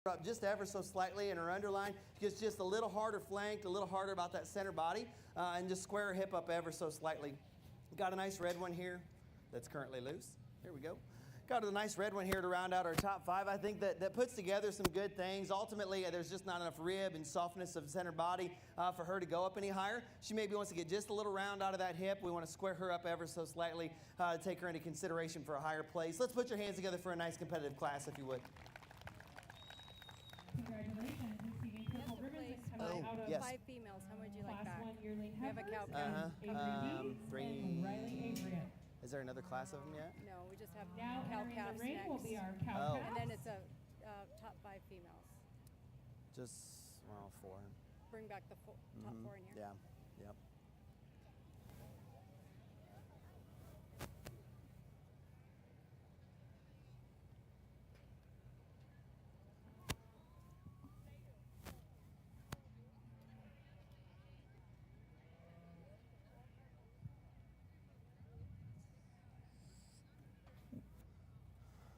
Up just ever so slightly in her underline, just a little harder flanked, a little harder about that center body, and just square her hip up ever so slightly. Got a nice red one here that's currently loose. Here we go. Got a nice red one here to round out our top 5. I think that puts together some good things. Ultimately, there's just not enough rib and softness of center body for her to go up any higher. She maybe wants to get just a little round out of that hip. We want to square her up ever so slightly to take her into consideration for a higher place. Let's put your hands together for a nice competitive class, if you would. Congratulations, receiving purple ribbons and coming out of yes. 5 females. How would you like Class that? 1 yearling We have a heifers cow. Avery Deeds 3. and Riley Adrian. Is there another class of them yet? No, we just have Now cow entering calves the ring next. will be our cow Oh. calves. And then it's a top 5 females. Just, well, 4. Bring back the top 4 in here. Yeah, yep.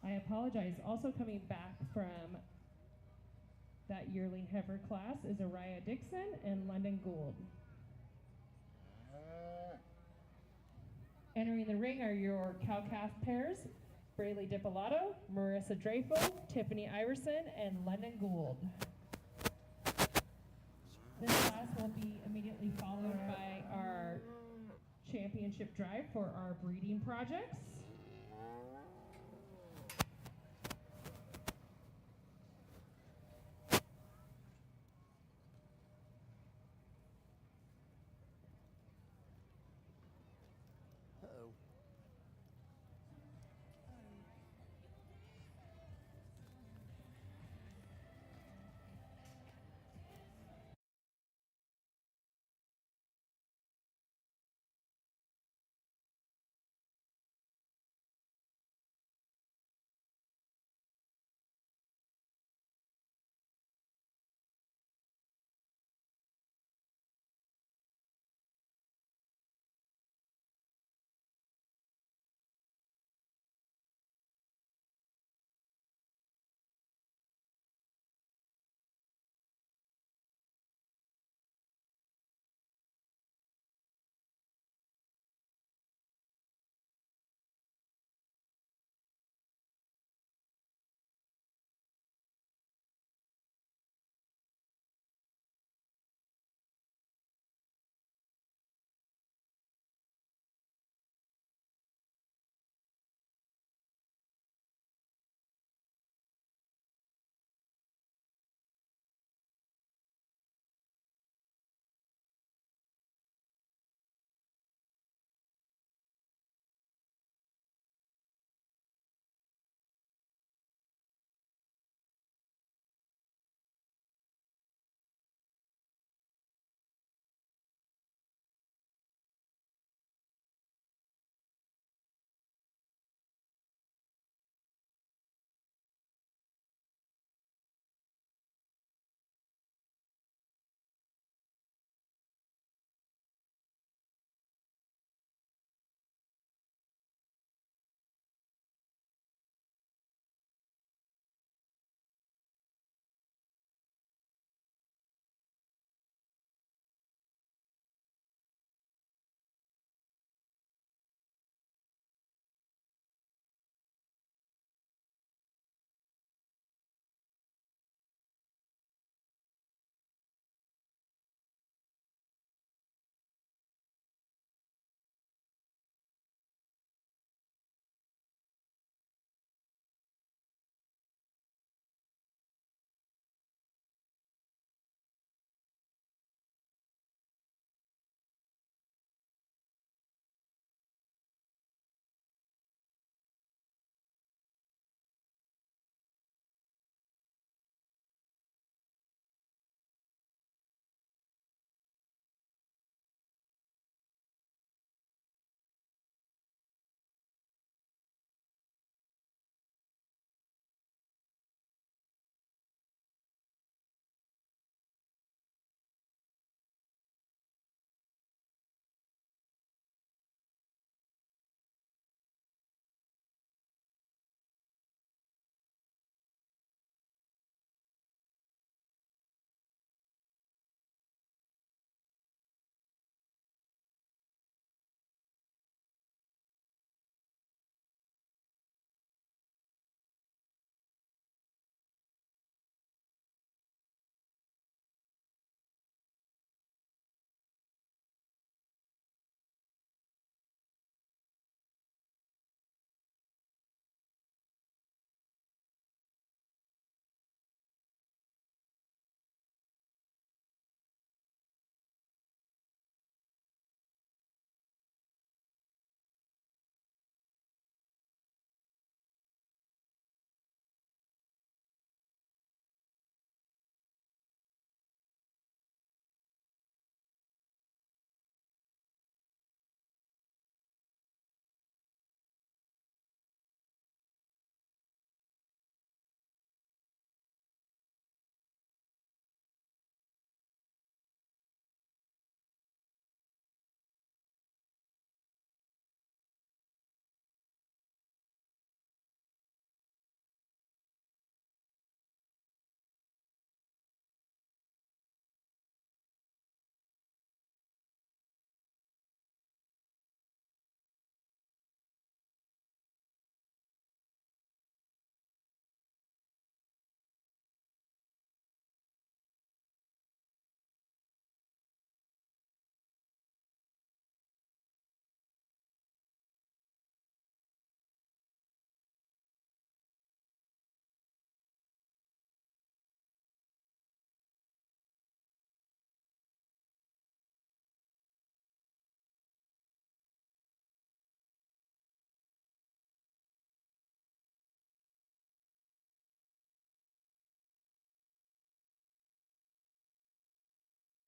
I apologize. Also coming back from that yearling heifer class is Araya Dixon and London Gould. Entering the ring are your cow-calf pairs, Braylee Dipolato, Marissa Dreyfo, Tiffany Iverson, and London Gould. This class will be immediately followed by our championship drive for our breeding projects. Uh-oh.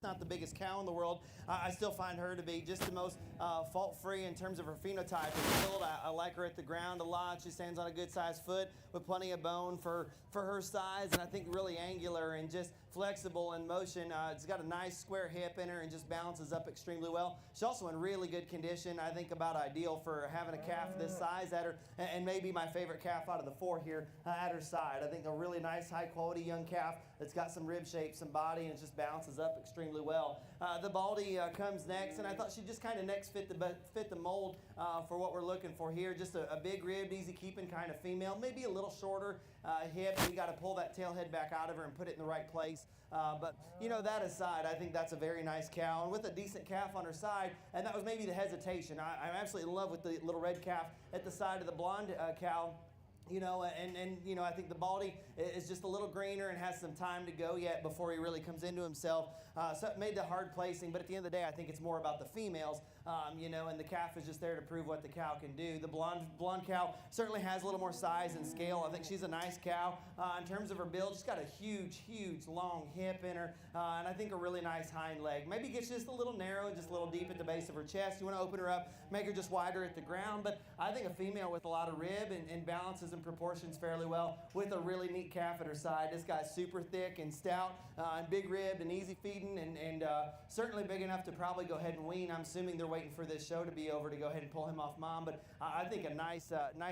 Not the biggest cow in the world. I still find her to be just the most fault-free in terms of her phenotype and build. I like her at the ground a lot. She stands on a good-sized foot with plenty of bone for her size, and I think really angular and just flexible in motion. It's got a nice square hip in her and just balances up extremely well. She's also in really good condition. I think about ideal for having a calf this size at her, and maybe my favorite calf out of the 4 here at her side. I think a really nice, high-quality young calf that's got some rib shape, some body, and it just balances up extremely well. The Baldy comes next, and I thought she just kind of next fit the mold for what we're looking for here. Just a big ribbed, easy keeping kind of female, maybe a little shorter hip. We got to pull that tail head back out of her and put it in the right place. But you know, that aside, I think that's a very nice cow, and with a decent calf on her side, and that was maybe the hesitation. I'm absolutely in love with the little red calf at the side of the blonde cow. You know, and you know, I think the Baldy is just a little greener and has some time to go yet before he really comes into himself. So it made the hard placing, but at the end of the day, I think it's more about the females, you know, and the calf is just there to prove what the cow can do. The blonde cow certainly has a little more size and scale. I think she's a nice cow. In terms of her build, she's got a huge, long hip in her, and I think a really nice hind leg. Maybe gets just a little narrow, just a little deep at the base of her chest. You want to open her up, make her just wider at the ground, but I think a female with a lot of rib and balances and proportions fairly well with a really neat calf at her side. This guy's super thick and stout and big ribbed and easy feeding and certainly big enough to probably go ahead and wean. I'm assuming they're waiting for this show to be over to go ahead and pull him off mom, but I think a nice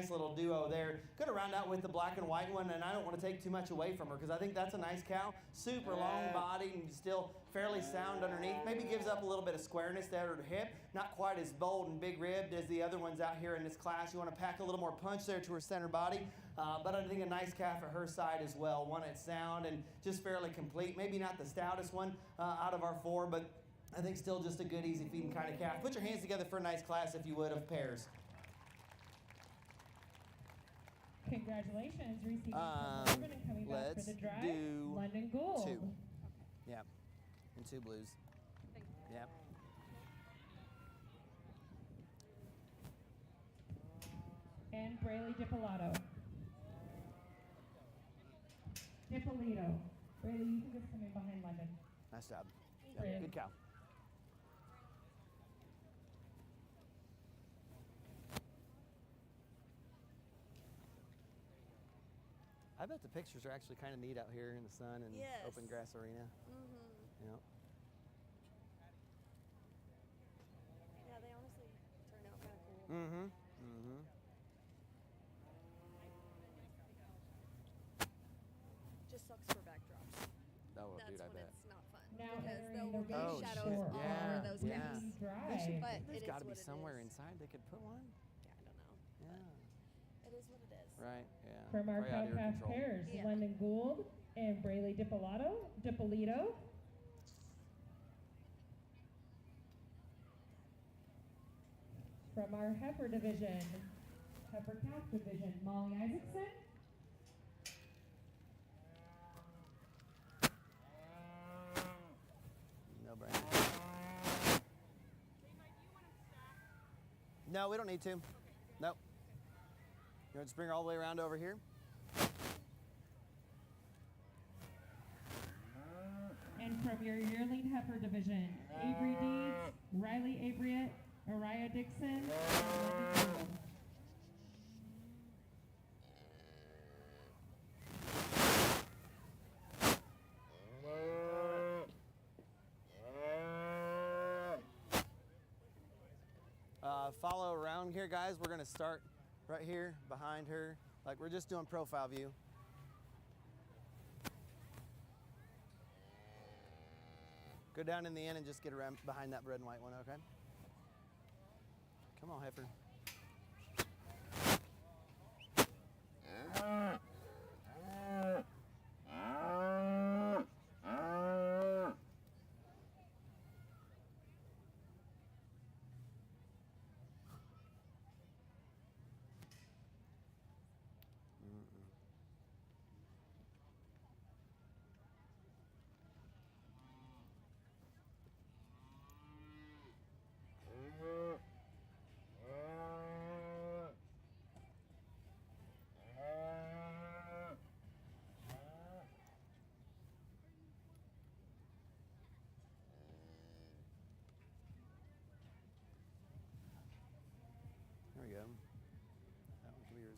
little duo there. Going to round out with the black and white one, and I don't want to take too much away from her because I think that's a nice cow. Super long body and still fairly sound underneath. Maybe gives up a little bit of squareness there at her hip. Not quite as bold and big ribbed as the other ones out here in this class. You want to pack a little more punch there to her center body. But I think a nice calf at her side as well. One that's sound and just fairly complete. Maybe not the stoutest one out of our 4, but I think still just a good, easy feeding kind of calf. Put your hands together for a nice class, if you would, of pairs. Congratulations, receiving from Morgan and coming back for the drive, do London Gold. 2. Yep, and 2 blues. Yep. And Braley Dippolito. Braley, you can just come in behind London. Nice job. Braley. Yep, good cow. I bet the pictures are actually kind of neat out here in the sun and Yes. open grass arena. Yep. Yeah, they honestly turn out kind of cool. Just sucks for backdrops. Oh, That's dude, I when bet. it's not fun. Now because entering there the will be race shadows for all yeah, over those yeah. cows. Drive. But There's it got to is be what it somewhere is. inside they could put one. Yeah, I don't know. Yeah. It is what it is. Right. Yeah. From our Probably out of your cow-calf control. pairs, Yeah. London Gould and Braley Dippolito. From our heifer division, heifer calf division, Molly Isaacson. No brainer. No, we don't need to. Nope. You want to bring her all the way around over here? And from your yearling heifer division, Avery Deeds, Riley Abriett, Araya Dixon, and London Gould. Follow around here, guys. We're going to start right here behind her. Like we're just doing profile view. Go down in the end and just get around behind that red and white one, okay? Come on, heifer.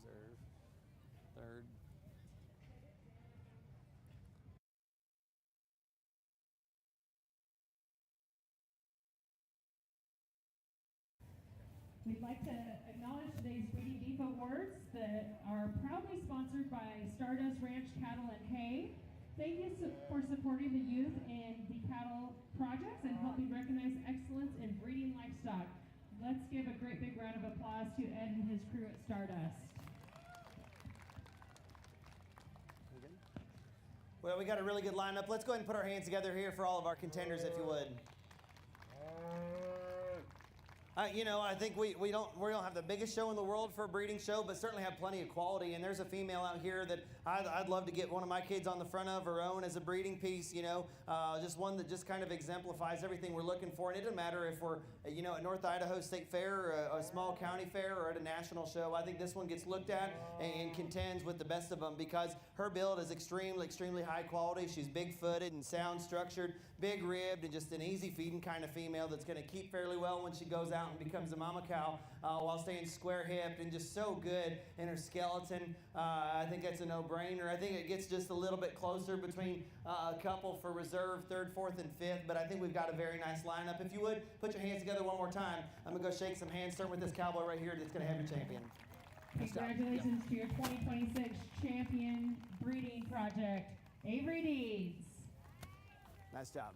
reserve. Third. We'd like to acknowledge today's Breeding Beef Awards that are proudly sponsored by Stardust Ranch Cattle and Hay. Thank you for supporting the youth in the cattle projects and helping recognize excellence in breeding livestock. Let's give a great big round of applause to Ed and his crew at Stardust. Well, we got a really good lineup. Let's go ahead and put our hands together here for all of our contenders, if you would. I think we don't have the biggest show in the world for a breeding show, but certainly have plenty of quality. And there's a female out here that I'd love to get one of my kids on the front of her own as a breeding piece. Just one that just kind of exemplifies everything we're looking for. And it doesn't matter if we're at North Idaho State Fair, or a small county fair, or at a national show. I think this one gets looked at and contends with the best of them because her build is extremely high quality. She's big-footed and sound-structured, big-ribbed, and just an easy-feeding kind of female that's going to keep fairly well when she goes out and becomes a mama cow while staying square-hipped and just so good in her skeleton. I think that's a no-brainer. I think it gets just a little bit closer between a couple for reserve, third, fourth, and fifth, but I think we've got a very nice lineup. If you would, put your hands together one more time. I'm going to go shake some hands, starting with this cowboy right here that's going to have your champion. Congratulations to your 2026 champion breeding project, Avery Deeds. Nice job.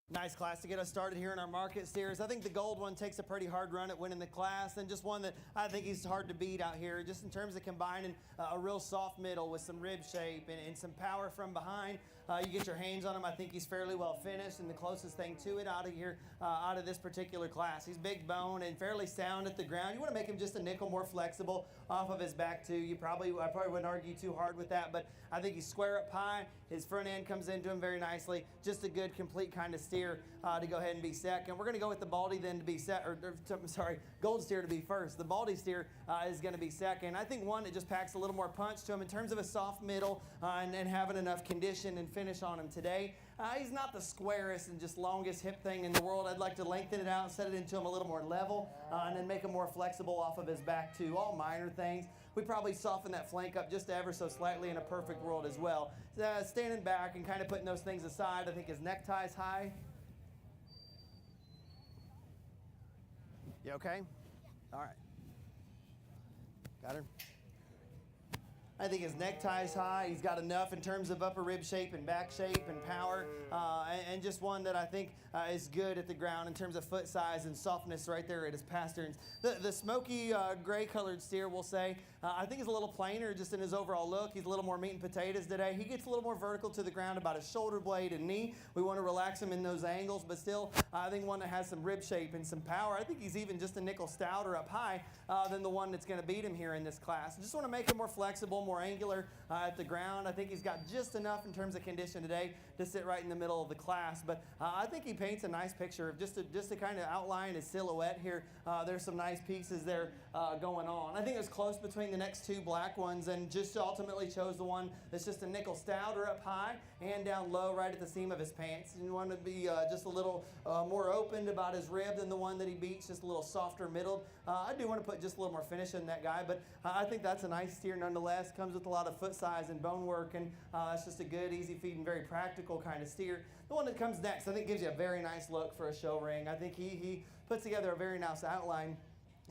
Nice class to get us started here in our market steers. I think the gold one takes a pretty hard run at winning the class, and just one that I think he's hard to beat out here, just in terms of combining a real soft middle with some rib shape and some power from behind. You get your hands on him, I think he's fairly well finished, and the closest thing to it out of here, out of this particular class. He's big bone and fairly sound at the ground. You want to make him just a nickel more flexible off of his back too. I probably wouldn't argue too hard with that, but I think he's square up high. His front end comes into him very nicely. Just a good, complete kind of steer to go ahead and be second. We're going to go with the baldy then to be gold steer to be first. The baldy steer is going to be second. I think one that just packs a little more punch to him in terms of a soft middle and having enough condition and finish on him today. He's not the squarest and just longest hip thing in the world. I'd like to lengthen it out and set it into him a little more level and then make him more flexible off of his back too. All minor things. We probably soften that flank up just ever so slightly in a perfect world as well. Standing back and kind of putting those things aside, I think his necktie is high. You okay? All right. Got her? I think his necktie is high. He's got enough in terms of upper rib shape and back shape and power, and just one that I think is good at the ground in terms of foot size and softness right there at his pasterns. The smoky gray colored steer, we'll say, I think is a little plainer just in his overall look. He's a little more meat and potatoes today. He gets a little more vertical to the ground about his shoulder blade and knee. We want to relax him in those angles, but still, I think one that has some rib shape and some power. I think he's even just a nickel stouter up high than the one that's going to beat him here in this class. Just want to make him more flexible, more angular at the ground. I think he's got just enough in terms of condition today to sit right in the middle of the class, but I think he paints a nice picture of just to kind of outline his silhouette here. There's some nice pieces there going on. I think it was close between the next two black ones and just ultimately chose the one that's just a nickel stouter up high and down low right at the seam of his pants. And you want to be just a little more opened about his rib than the one that he beats, just a little softer middled. I do want to put just a little more finish in that guy, but I think that's a nice steer nonetheless. Comes with a lot of foot size and bone work, and it's just a good, easy feeding, very practical kind of steer. The one that comes next, I think, gives you a very nice look for a show ring. I think he puts together a very nice outline,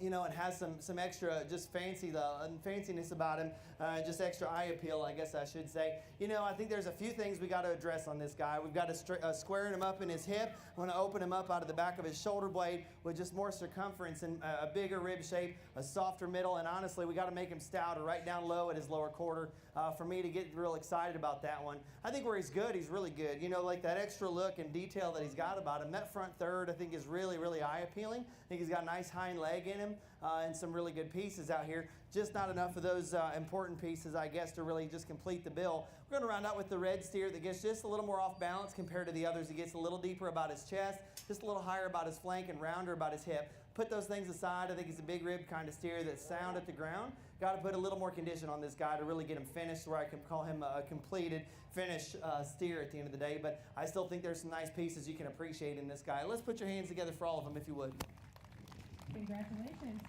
you know, and has some extra just fanciness about him, just extra eye appeal, I guess I should say. You know, I think there's a few things we got to address on this guy. We've got to squaring him up in his hip. I want to open him up out of the back of his shoulder blade with just more circumference and a bigger rib shape, a softer middle, and honestly, we got to make him stouter right down low at his lower quarter for me to get real excited about that one. I think where he's good, he's really good. You know, like that extra look and detail that he's got about him. That front third, I think, is really, really eye appealing. I think he's got a nice hind leg in him and some really good pieces out here. Just not enough of those important pieces, I guess, to really just complete the bill. We're going to round out with the red steer that gets just a little more off balance compared to the others. He gets a little deeper about his chest, just a little higher about his flank, and rounder about his hip. Put those things aside. I think he's a big rib kind of steer that's sound at the ground. Got to put a little more condition on this guy to really get him finished, where I can call him a completed finished steer at the end of the day. But I still think there's some nice pieces you can appreciate in this guy. Let's put your hands together for all of them, if you would. Congratulations.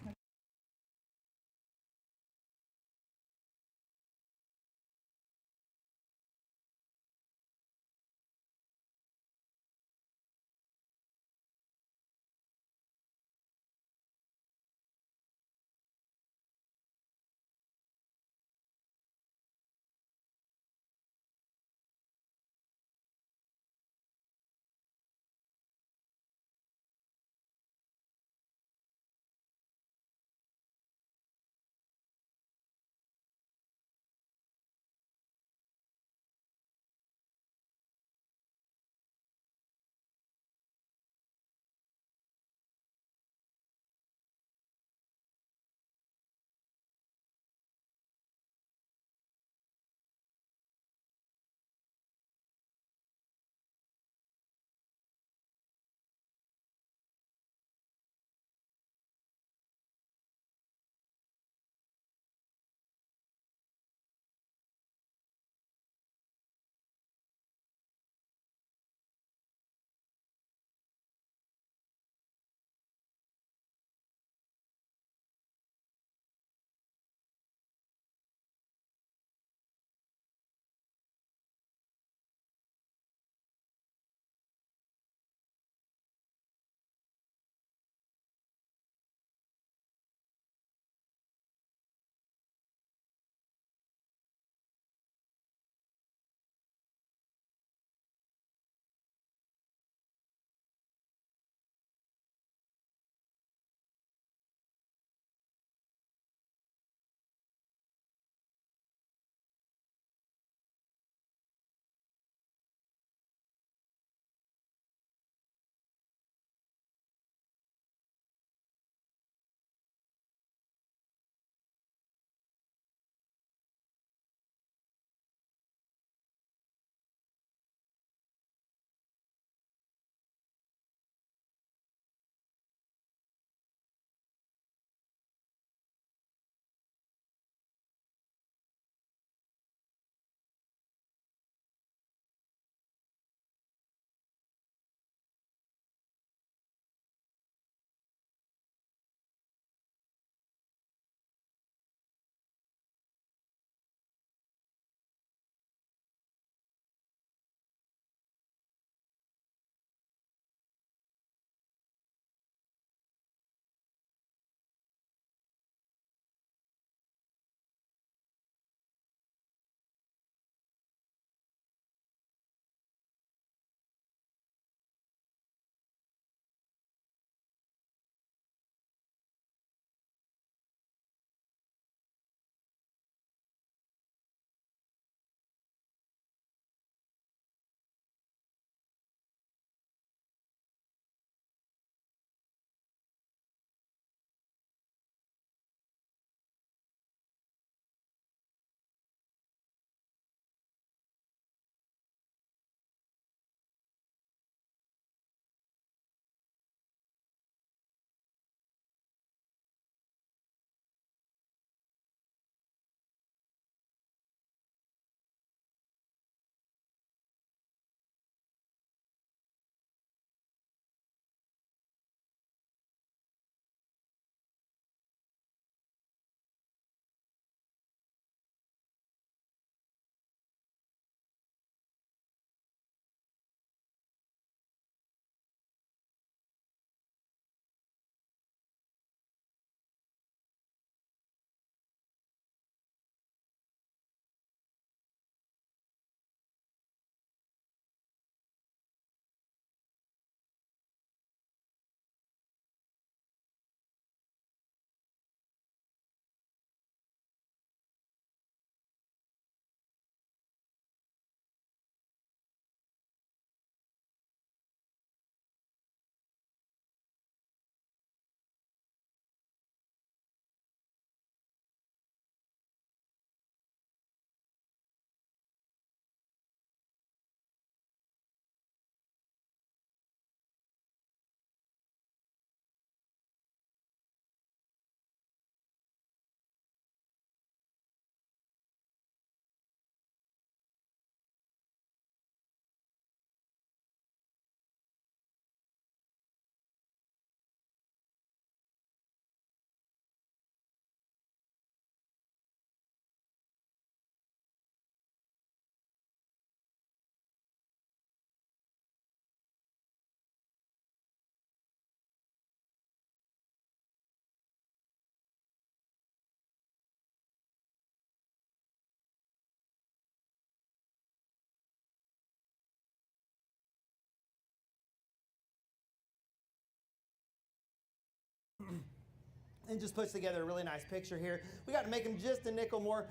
and just puts together a really nice picture here. We got to make him just a nickel more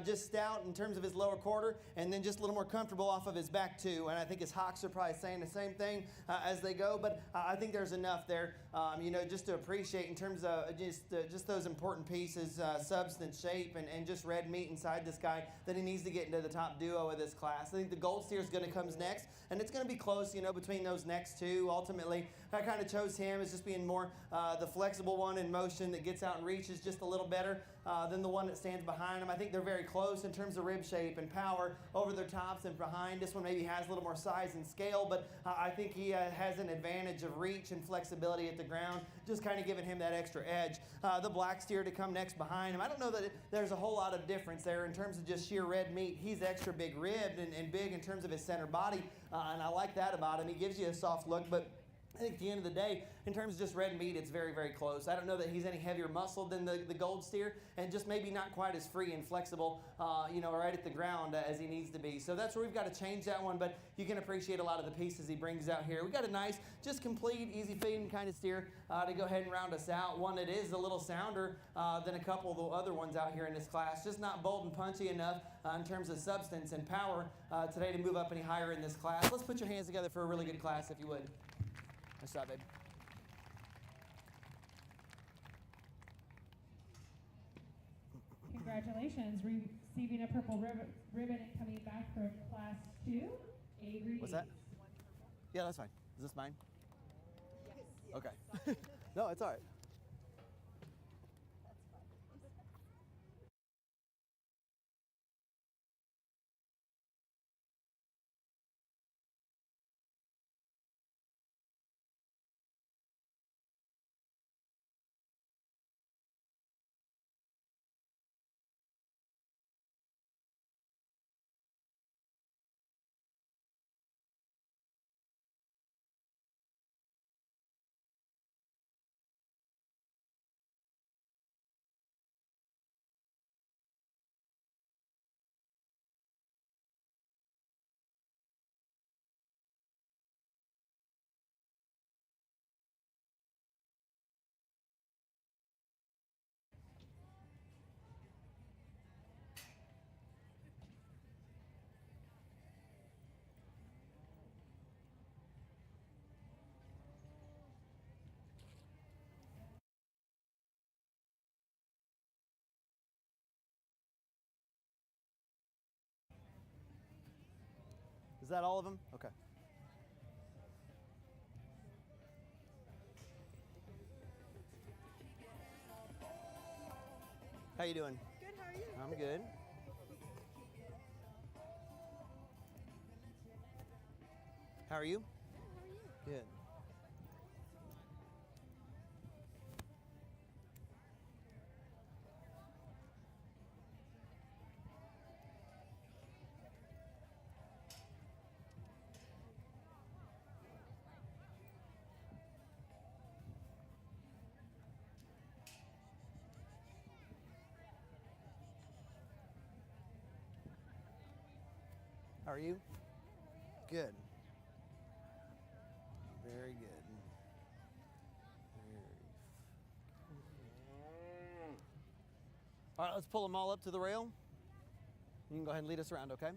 just stout in terms of his lower quarter, and then just a little more comfortable off of his back too. And I think his hocks are probably saying the same thing as they go, but I think there's enough there, just to appreciate in terms of just those important pieces, substance, shape, and just red meat inside this guy that he needs to get into the top duo of this class. I think the gold steer is going to come next, and it's going to be close, between those next two. Ultimately, I kind of chose him as just being more the flexible one in motion that gets out and reaches just a little better than the one that stands behind him. I think they're very close in terms of rib shape and power over their tops and behind. This one maybe has a little more size and scale, but I think he has an advantage of reach and flexibility at the ground, just kind of giving him that extra edge. The black steer to come next behind him. I don't know that there's a whole lot of difference there in terms of just sheer red meat. He's extra big ribbed and big in terms of his center body, and I like that about him. He gives you a soft look, but I think at the end of the day, in terms of just red meat, it's very, very close. I don't know that he's any heavier muscle than the gold steer, and just maybe not quite as free and flexible, right at the ground as he needs to be. So that's where we've got to change that one, but you can appreciate a lot of the pieces he brings out here. We've got a nice, just complete, easy feeding kind of steer to go ahead and round us out. One that is a little sounder than a couple of the other ones out here in this class. Just not bold and punchy enough in terms of substance and power today to move up any higher in this class. Let's put your hands together for a really good class, if you would. Nice job, babe. Congratulations, receiving a purple ribbon and coming back from class 2, Avery. What's that? Yeah, that's fine. Is this mine? Yes. Okay. No, it's all right. Is that all of them? Okay. How you doing? Good, how are you? I'm good. How are you? Good. How are you? Good. Very good. All right, let's pull them all up to the rail. You can go ahead and lead us around, okay?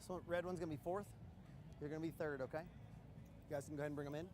So red one's gonna be fourth. You're going to be third, okay? You guys can go ahead and bring them in.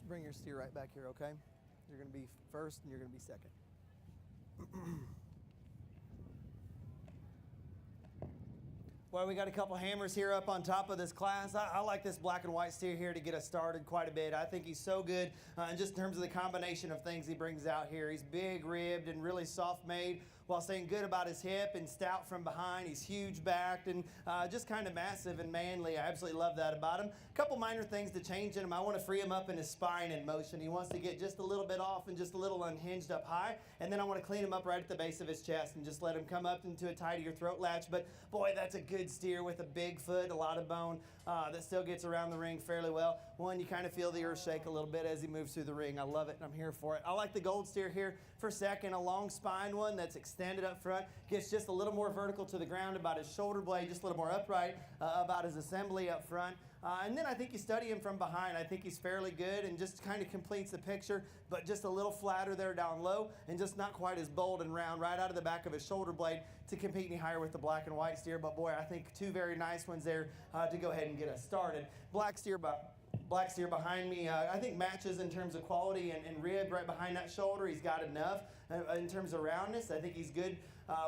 Bring your steer right back here, okay? You're going to be first and you're going to be second. Well, we got a couple hammers here up on top of this class. I like this black and white steer here to get us started quite a bit. I think he's so good just in terms of the combination of things he brings out here. He's big ribbed and really soft made while staying good about his hip and stout from behind. He's huge backed and just kind of massive and manly. I absolutely love that about him. A couple minor things to change in him. I want to free him up in his spine in motion. He wants to get just a little bit off and just a little unhinged up high. And then I want to clean him up right at the base of his chest and just let him come up into a tighter throat latch. But boy, that's a good steer with a big foot, a lot of bone that still gets around the ring fairly well. One, you kind of feel the earth shake a little bit as he moves through the ring. I love it and I'm here for it. I like the gold steer here for second, a long spine one that's extended up front, gets just a little more vertical to the ground about his shoulder blade, just a little more upright about his assembly up front. And then I think you study him from behind. I think he's fairly good and just kind of completes the picture, but just a little flatter there down low and just not quite as bold and round right out of the back of his shoulder blade to compete any higher with the black and white steer. But boy, I think two very nice ones there to go ahead and get us started. Black steer behind me, I think matches in terms of quality and rib right behind that shoulder. He's got enough in terms of roundness. I think he's good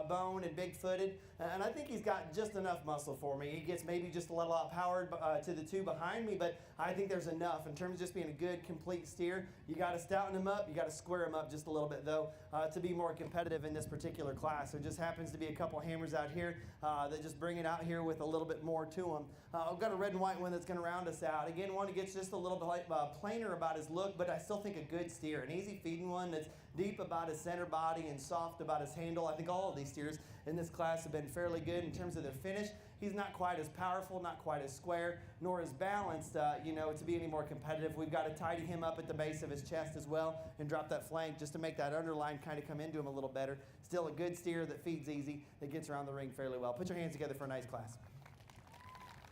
bone and big-footed, and I think he's got just enough muscle for me. He gets maybe just a little outpowered to the two behind me, but I think there's enough in terms of just being a good, complete steer. You got to stouten him up. You got to square him up just a little bit, though, to be more competitive in this particular class. There just happens to be a couple hammers out here that just bring it out here with a little bit more to them. I've got a red and white one that's going to round us out. Again, one that gets just a little bit plainer about his look, but I still think a good steer. An easy feeding one that's deep about his center body and soft about his handle. I think all of these steers in this class have been fairly good in terms of their finish. He's not quite as powerful, not quite as square, nor as balanced, to be any more competitive. We've got to tidy him up at the base of his chest as well and drop that flank just to make that underline kind of come into him a little better. Still a good steer that feeds easy, that gets around the ring fairly well. Put your hands together for a nice class.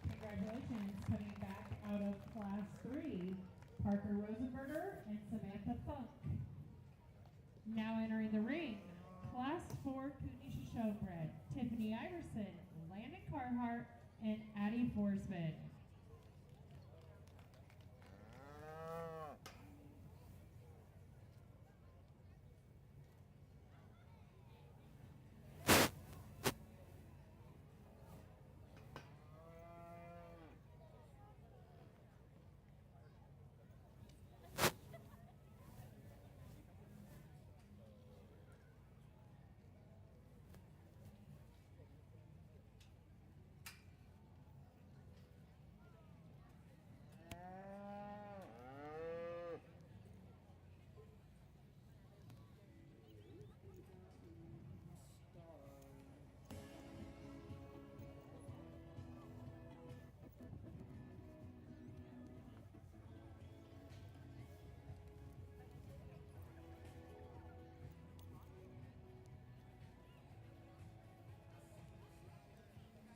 Congratulations, coming back out of Class 3, Parker Rosenberger and Samantha Funk. Now entering the ring, Class 4 Kunisha Showbread, Tiffany Iverson, Landon Carhart, and Addie Forsman.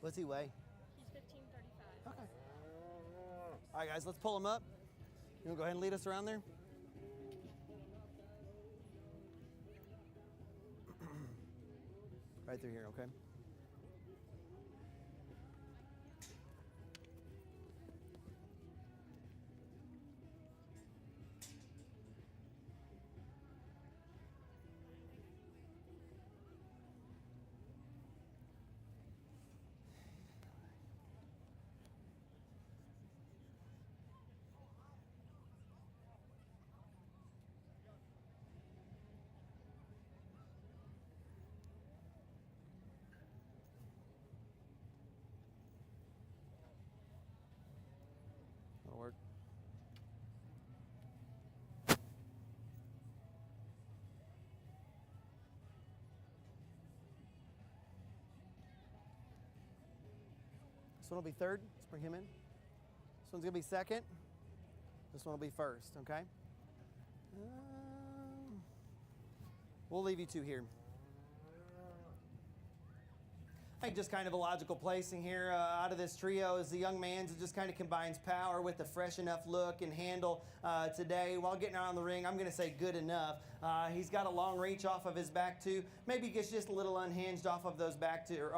What's he weigh? He's 1535. Okay. All right, guys, let's pull him up. You want to go ahead and lead us around there? Right through here, okay? one will be third. Let's bring him in. This one's going to be second. This one will be first, okay? We'll leave you two here. I think just kind of a logical placing here out of this trio is the young man's. It just kind of combines power with a fresh enough look and handle today. While getting around the ring, I'm going to say good enough. He's got a long reach off of his back two. Maybe gets just a little unhinged off of those back two.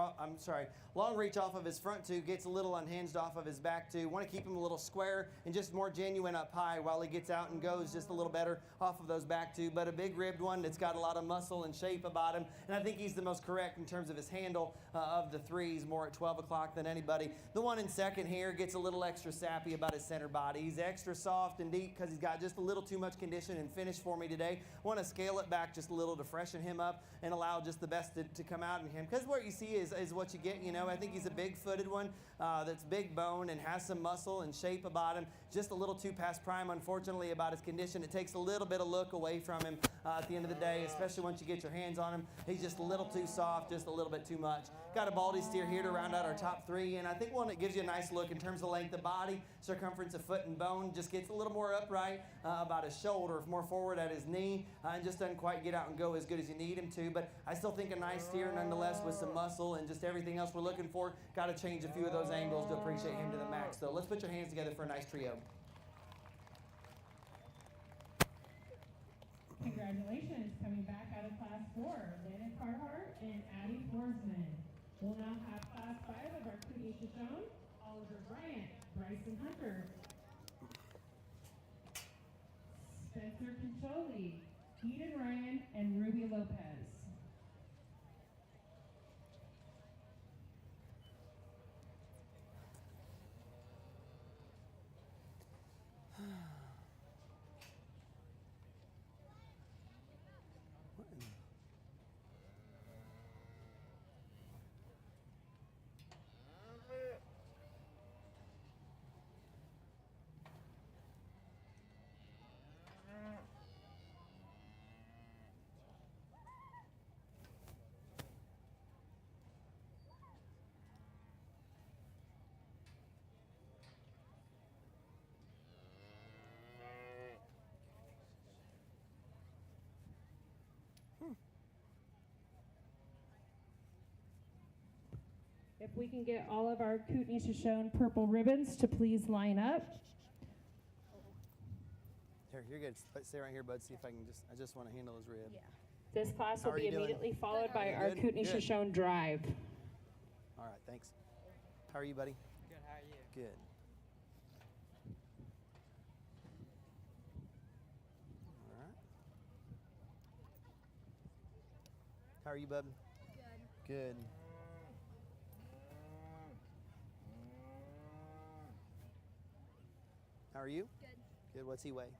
Long reach off of his front two, gets a little unhinged off of his back two. Want to keep him a little square and just more genuine up high while he gets out and goes just a little better off of those back two. But a big ribbed one that's got a lot of muscle and shape about him. And I think he's the most correct in terms of his handle of the threes, more at 12 o'clock than anybody. The one in second here gets a little extra sappy about his center body. He's extra soft and deep because he's got just a little too much condition and finish for me today. Want to scale it back just a little to freshen him up and allow just the best to come out in him. Because what you see is what you get, you know. I think he's a big-footed one that's big bone and has some muscle and shape about him. Just a little too past prime, unfortunately, about his condition. It takes a little bit of look away from him at the end of the day, especially once you get your hands on him. He's just a little too soft, just a little bit too much. Got a baldy steer here to round out our top three, and I think one that gives you a nice look in terms of length of body, circumference of foot and bone, just gets a little more upright about his shoulder, more forward at his knee, and just doesn't quite get out and go as good as you need him to. But I still think a nice steer nonetheless with some muscle and just everything else we're looking for. Got to change a few of those angles to appreciate him to the max. So let's put your hands together for a nice trio. Congratulations, coming back out of Class 4, Landon Carhart and Addie Forsman. We'll now have Class 5 of our Cootie Shoshone, Oliver Bryant, Bryson Hunter, Spencer Pincholi, Eden Ryan, and Ruby Lopez. If we can get all of our Kootenai Shoshone purple ribbons to please line up. Here, you're good. Stay right here, bud. See if I just want to handle his rib. Yeah. This class will be immediately followed by our Good? Kootenai Good. Shoshone drive. All right, thanks. How are you, buddy? Good, how are you? Good. All right. How are you, bud? Good. Good. How are you? Good. Good. What's he weigh?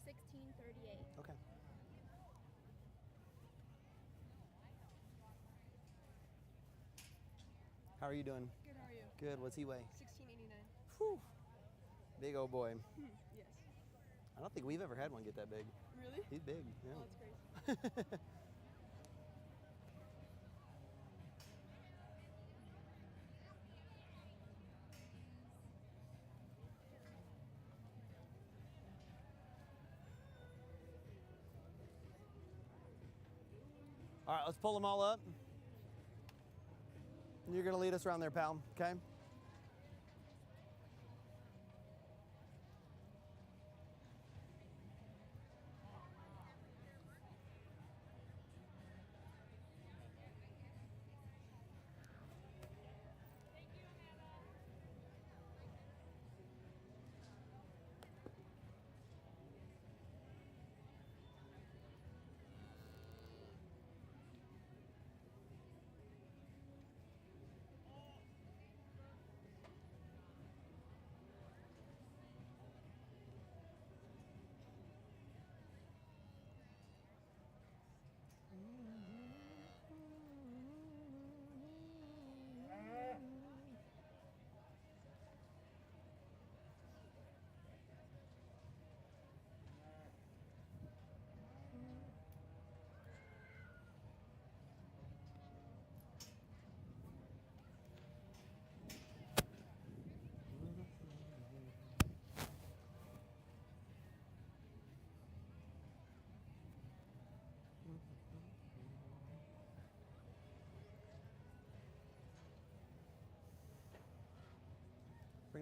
1638. Okay. How are you doing? Good, how are you? Good. What's he weigh? 1689. Whew. Big old boy. Yes. I don't think we've ever had one get that big. Really? He's big. Yeah. Oh, that's crazy. All right, let's pull them all up. And you're going to lead us around there, pal, okay?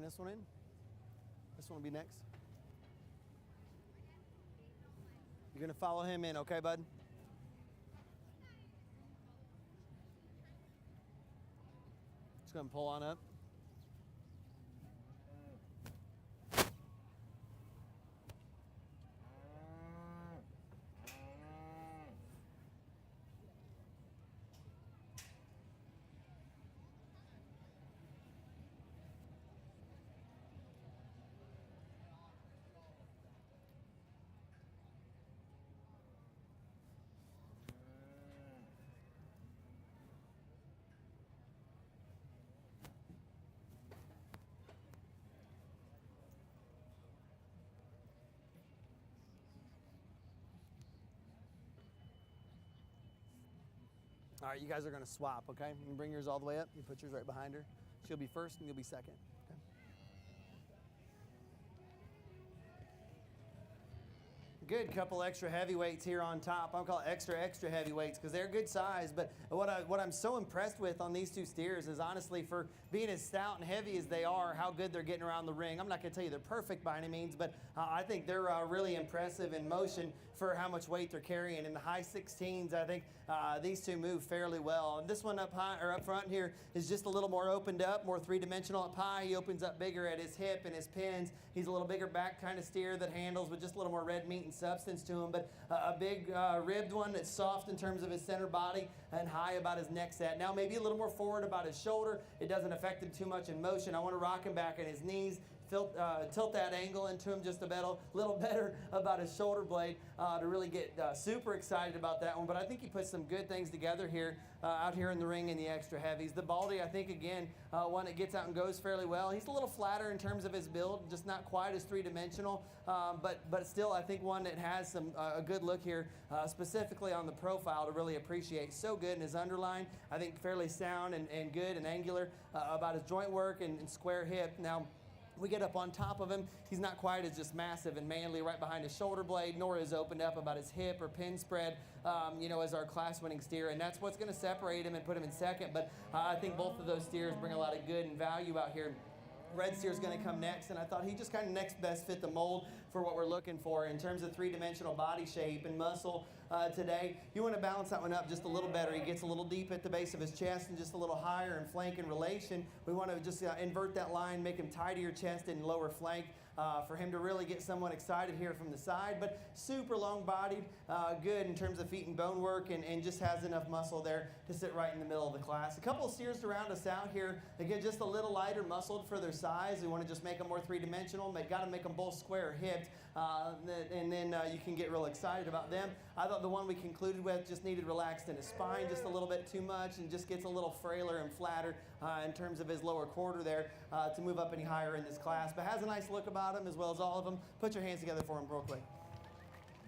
this one in. This one will be next. You're going to follow him in, okay, bud? Just going to pull on up. All right, you guys are going to swap, okay? You bring yours all the way up. You put yours right behind her. She'll be first and you'll be second. Okay? Good couple extra heavyweights here on top. I'll call it extra heavyweights because they're good size. But what I'm so impressed with on these two steers is honestly for being as stout and heavy as they are, how good they're getting around the ring. I'm not going to tell you they're perfect by any means, but I think they're really impressive in motion for how much weight they're carrying. In the high 16s, I think these two move fairly well. And this one up high or up front here is just a little more opened up, more three-dimensional up high. He opens up bigger at his hip and his pins. He's a little bigger back kind of steer that handles with just a little more red meat and substance to him. But a big ribbed one that's soft in terms of his center body and high about his neck set. Now maybe a little more forward about his shoulder. It doesn't affect him too much in motion. I want to rock him back at his knees. Tilt that angle into him just a little better about his shoulder blade to really get super excited about that one. But I think he put some good things together here out here in the ring in the extra heavies. The Baldy, I think, again, one that gets out and goes fairly well. He's a little flatter in terms of his build, just not quite as three-dimensional, but still I think one that has some a good look here, specifically on the profile to really appreciate. So good in his underline. I think fairly sound and good and angular about his joint work and square hip. Now, we get up on top of him. He's not quite as just massive and manly right behind his shoulder blade, nor is opened up about his hip or pin spread, as our class-winning steer. And that's what's going to separate him and put him in second. But I think both of those steers bring a lot of good and value out here. Red steer is going to come next, and I thought he just kind of next best fit the mold for what we're looking for in terms of three-dimensional body shape and muscle today. You want to balance that one up just a little better. He gets a little deep at the base of his chest and just a little higher in flank and relation. We want to just invert that line, make him tight to your chest and lower flank for him to really get someone excited here from the side. But super long-bodied, good in terms of feet and bone work, and just has enough muscle there to sit right in the middle of the class. A couple of steers to round us out here. They get just a little lighter muscled for their size. We want to just make them more three-dimensional. Got to make them both square-hipped, and then you can get real excited about them. I thought the one we concluded with just needed relaxed in his spine just a little bit too much and just gets a little frailer and flatter in terms of his lower quarter there to move up any higher in this class. But has a nice look about him as well as all of them. Put your hands together for him real quick.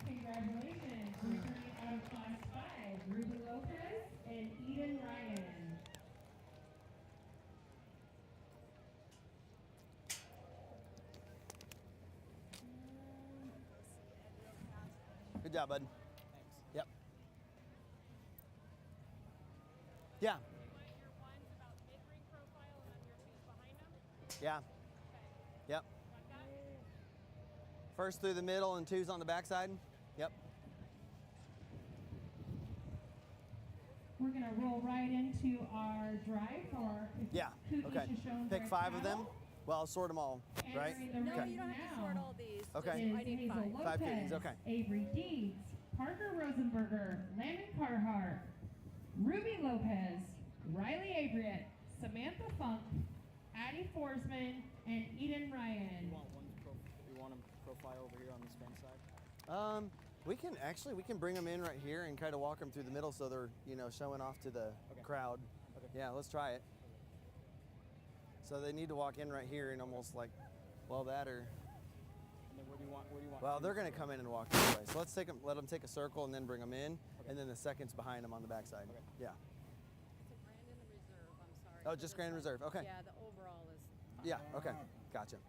Congratulations. Returning out of Class 5, Ruby Lopez and Eden Ryan. Good job, bud. Thanks. Yep. Yeah. Your one's about mid-ring profile and then your two's behind them? Yeah. Okay. Yep. Got that? First through the middle and two's on the backside. Yep. We're going to roll right into our drive for Yeah. Okay. Pick 5 of them. Well, I'll sort them all, right? No, Okay. you don't have to sort all these. Okay. Just, I need Hazel 5. Lopez, 5 kitties, okay. Avery Deeds, Parker Rosenberger, Landon Carhart, Ruby Lopez, Riley Averitt, Samantha Funk, Addie Forsman, and Eden Ryan. You want them profile over here on this fence side? We can bring them in right here and kind of walk them through the middle so they're, showing off to the crowd. Okay. Yeah, let's try it. So they need to walk in right here and almost like, that or, And then where do you want? well, they're going to come in and walk this way. So let's let them take a circle and then bring them in, and then the second's behind them on the backside. Okay. Yeah. It's a Grand in the Reserve, I'm sorry. Oh, just Grand Reserve. Okay. Yeah, the overall is tough. Yeah. Okay. Gotcha.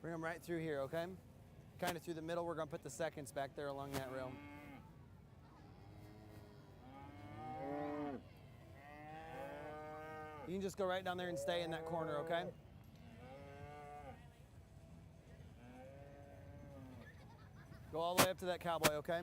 Bring them right through here, okay? Kind of through the middle. We're going to put the seconds back there along that rail. You can just go right down there and stay in that corner, okay? Go all the way up to that cowboy, okay?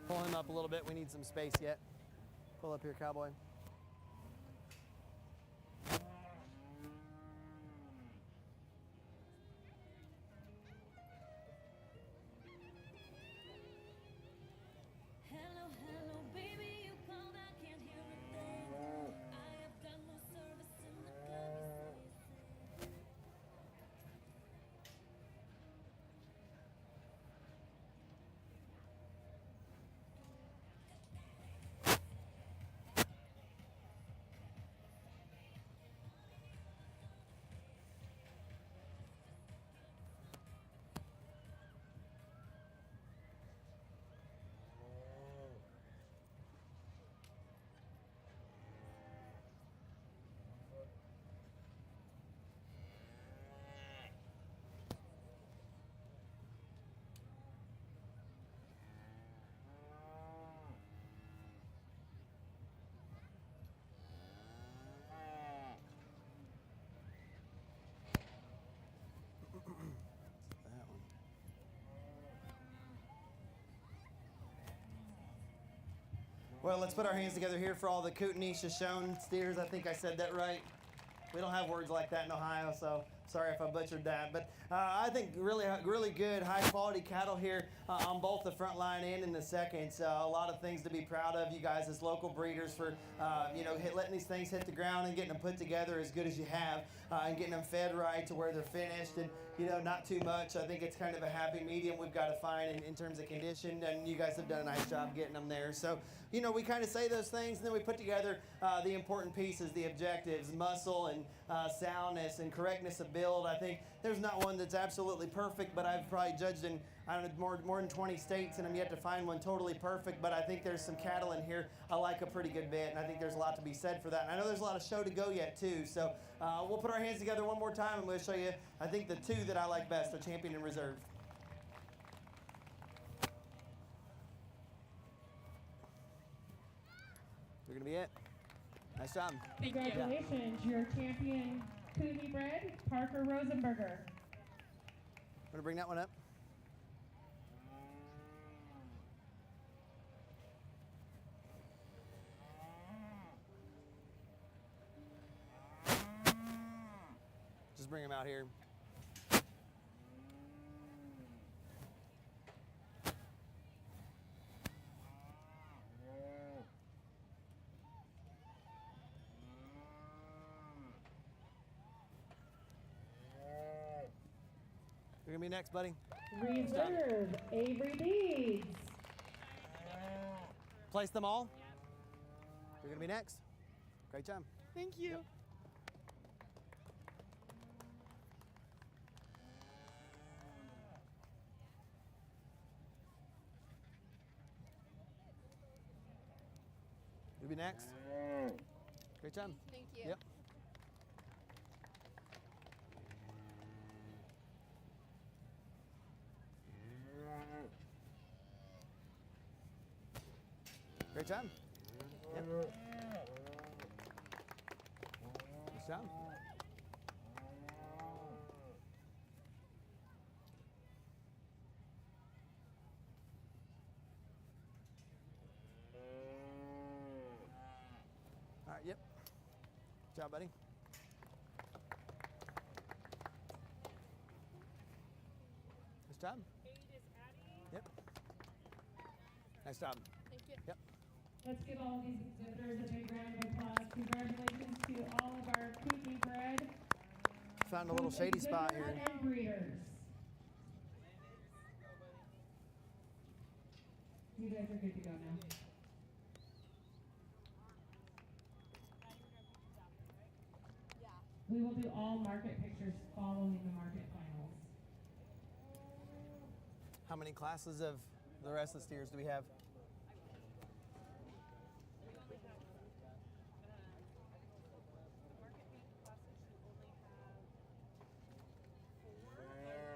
Pull him up a little bit. We need some space yet. Pull up here, cowboy. Hello, hello, baby, you called, I can't hear a thing. I have got no service in the club, you say. That one. Well, let's put our hands together here for all the Kootenai, Shoshone steers. I think I said that right. We don't have words like that in Ohio, so sorry if I butchered that. But I think really good, high-quality cattle here on both the front line and in the seconds. A lot of things to be proud of, you guys, as local breeders for letting these things hit the ground and getting them put together as good as you have, and getting them fed right to where they're finished, and not too much. I think it's kind of a happy medium we've got to find in terms of condition, and you guys have done a nice job getting them there. So, we kind of say those things, and then we put together the important pieces, the objectives, muscle and soundness and correctness of build. I think there's not one that's absolutely perfect, but I've probably judged in, more than 20 states, and I'm yet to find one totally perfect, but I think there's some cattle in here I like a pretty good bit, and I think there's a lot to be said for that. And I know there's a lot of show to go yet, too, so we'll put our hands together one more time, and we'll show you, I think, the two that I like best, the champion and reserve. You're going to be it. Nice job. Congratulations, your champion Kootenai bred, Parker Rosenberger. Want to bring that one up? Just bring him out here. You're going to be next, buddy. Reserve, Avery Deeds. Place them all. You're going to be next. Great job. Thank you. You'll be next. Great job. Thank you. Yep. Great job. Yep. Nice job. All right, yep. Good job, buddy. Nice job. 8 is Addie. Yep. Nice job. Thank you. Yep. Let's give all of these exhibitors a big round of applause. Congratulations to all of our Kootenai bred Found a little shady spot here. exhibitors and breeders. You guys are good to go now. We will do all market pictures following the market finals. How many classes of the rest of the steers do we have?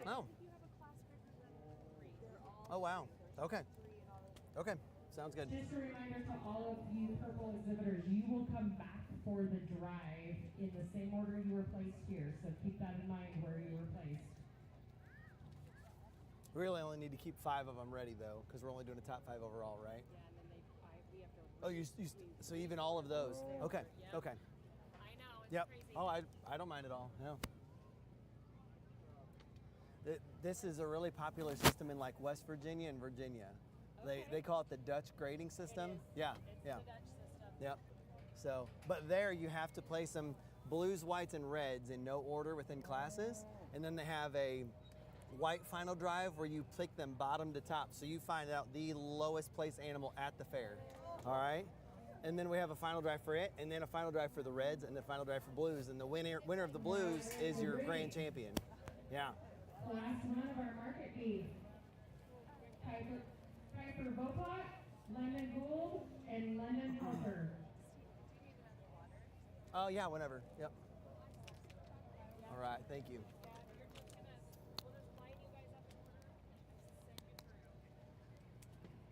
Oh. Oh, wow. Okay. Okay. Sounds good. Just a reminder to all of you purple exhibitors, you will come back for the drive in the same order you were placed here. So keep that in mind where you were placed. We really only need to keep 5 of them ready, though, because we're only doing a top 5 overall, right? Yeah, and then we have to. Oh, so even all of those. Okay. Okay. I know, it's Yep. crazy. Oh, I don't mind at all. No. This is a really popular system in like West Virginia and Virginia. They call it the Dutch grading system. It is. Yeah. It's Yeah. the Dutch system. Yep. So, but there you have to place them blues, whites, and reds in no order within classes, and then they have a white final drive where you pick them bottom to top, so you find out the lowest placed animal at the fair. All right. And then we have a final drive for it, and then a final drive for the reds, and the final drive for blues. And the winner of the blues is your grand champion. Yeah. Last one of our market beef. Piper Beaupot, London Gould, and London Harper. Oh, yeah, whenever. Yep. All right, thank you. We'll just line you guys up in order and send you through.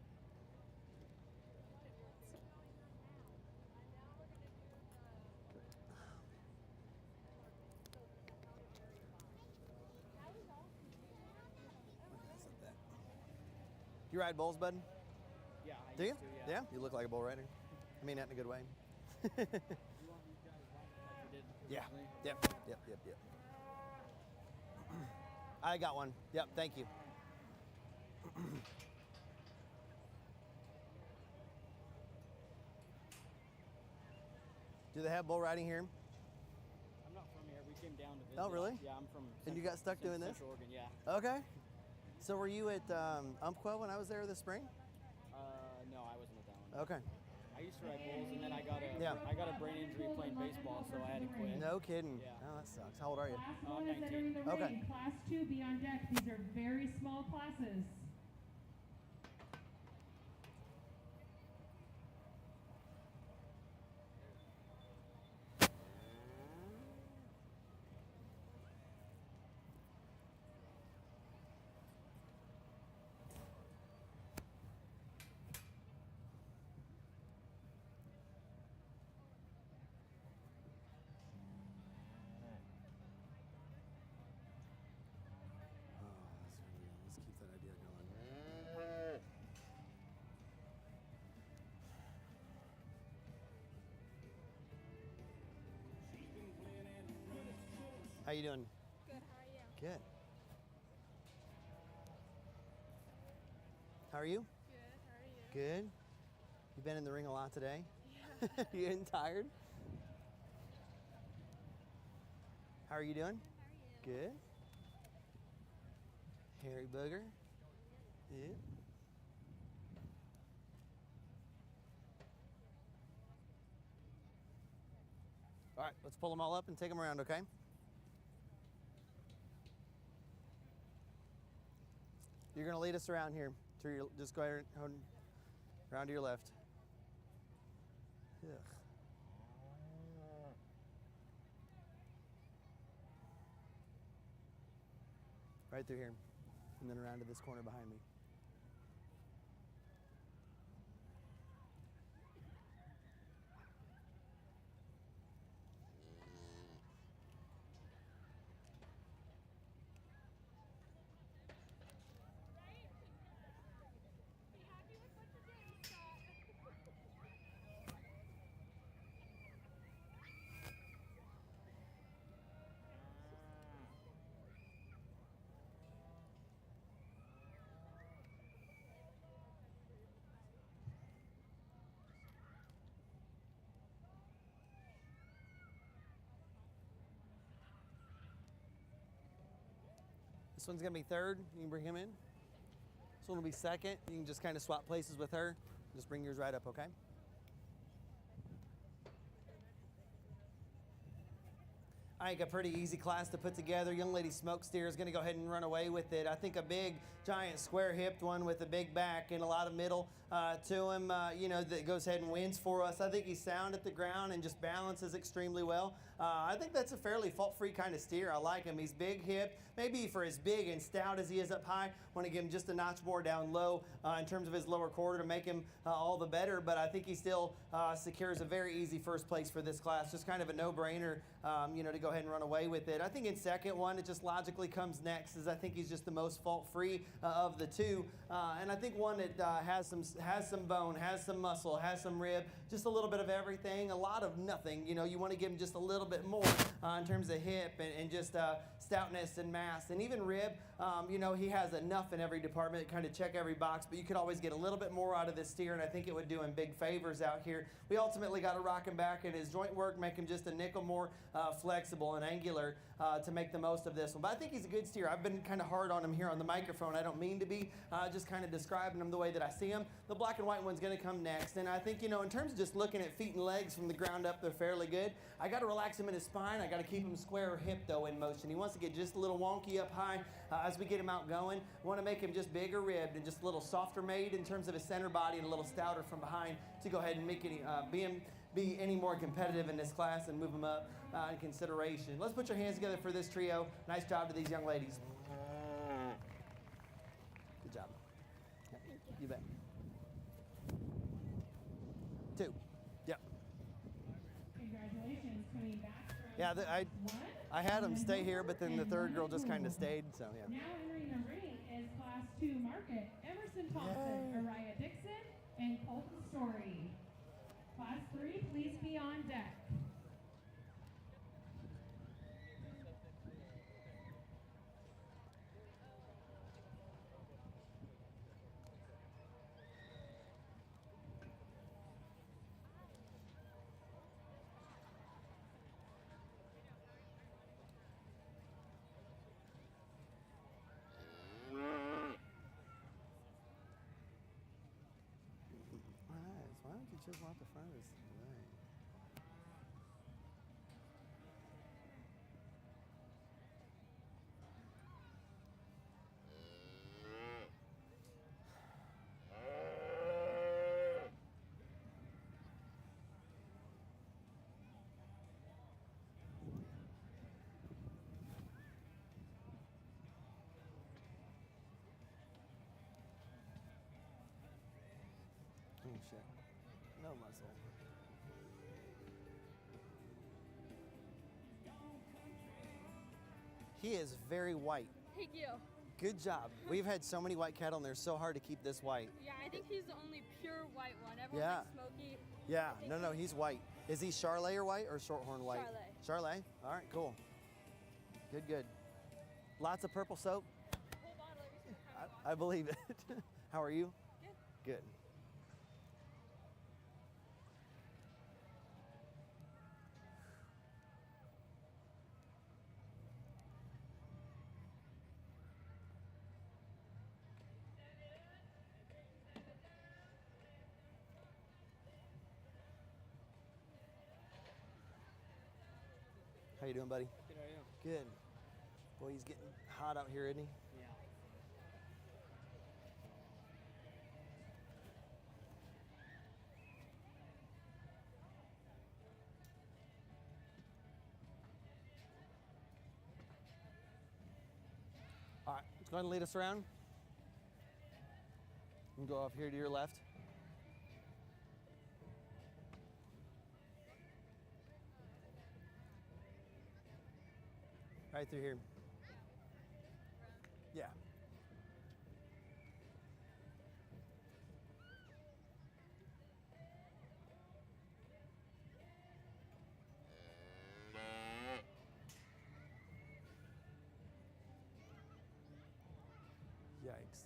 You ride bulls, bud? Yeah, I Do you? used to, yeah. You look like a bull rider. I mean that in a good way. You want these guys like you did Yeah. originally? Yep. I got one. Yep, thank you. Do they have bull riding here? I'm not from here. We came down to visit. Oh, really? Yeah, I'm from. And you got stuck doing this? Central Oregon, yeah. Okay. So were you at Umpqua when I was there this spring? No, I wasn't at that one. Okay. I used to ride bulls, and then I got Yeah. a brain injury playing baseball, so I had to quit. No kidding. Yeah. Oh, that sucks. How old are you? Last one is entering the 19. Okay. ring. Class 2, be on deck. These are very small classes. Let's keep that idea going. How you doing? Good, how are you? Good. How are you? Good, how are you? Good. You been in the ring a lot today? Yeah. You getting tired? How are you doing? How are you? Good. Hairy booger. Yeah. All right, let's pull them all up and take them around, okay? You're gonna lead us around here. Just go around to your left. Ugh. Right through here, and then around to this corner behind me. This one's gonna be third. You can bring him in. This one will be second. You can just kind of swap places with her. Just bring yours right up, okay? I think a pretty easy class to put together. Young lady smoke steer is going to go ahead and run away with it. I think a big, giant, square-hipped one with a big back and a lot of middle to him, that goes ahead and wins for us. I think he's sound at the ground and just balances extremely well. I think that's a fairly fault-free kind of steer. I like him. He's big-hipped. Maybe for as big and stout as he is up high, want to give him just a notch more down low in terms of his lower quarter to make him all the better. But I think he still secures a very easy first place for this class. Just kind of a no-brainer, to go ahead and run away with it. I think in second one, it just logically comes next, as I think he's just the most fault-free of the two. And I think one that has some bone, has some muscle, has some rib, just a little bit of everything, a lot of nothing. You want to give him just a little bit more in terms of hip and just stoutness and mass. And even rib, he has enough in every department to kind of check every box, but you could always get a little bit more out of this steer, and I think it would do him big favors out here. We ultimately got to rock him back in his joint work, make him just a nickel more flexible and angular to make the most of this one. But I think he's a good steer. I've been kind of hard on him here on the microphone. I don't mean to be, just kind of describing him the way that I see him. The black and white one's going to come next, and I think, in terms of just looking at feet and legs from the ground up, they're fairly good. I got to relax him in his spine. I got to keep him square hip, though, in motion. He wants to get just a little wonky up high as we get him out going. Want to make him just bigger ribbed and just a little softer made in terms of his center body and a little stouter from behind to go ahead and make be any more competitive in this class and move him up in consideration. Let's put your hands together for this trio. Nice job to these young ladies. Good job. You bet. 2. Yep. Congratulations, coming back from Yeah, one. I had them stay here, but then the third girl just kind of stayed, so yeah. Now entering the ring is Class 2 Market, Emerson Thompson, Araya Dixon, and Colton Story. Class 3, please be on deck. Why don't you chisel out the front of his leg? Oh shit. No muscle. He is very white. Thank you. Good job. We've had so many white cattle, and they're so hard to keep this white. Yeah, I think he's the only pure white one. Everyone's Yeah. like smoky. Yeah, no, he's white. Is he Charlet or white or Shorthorn white? Charlet. Charlet? All right, cool. Good. Lots of purple soap? Whole bottle every single time. I believe it. How are you? Good. Good. How you doing, buddy? Good, how are you? Good. Boy, he's getting hot out here, isn't he? Yeah. All right, let's go ahead and lead us around. You can go off here to your left. Right through here. Yeah. Yikes.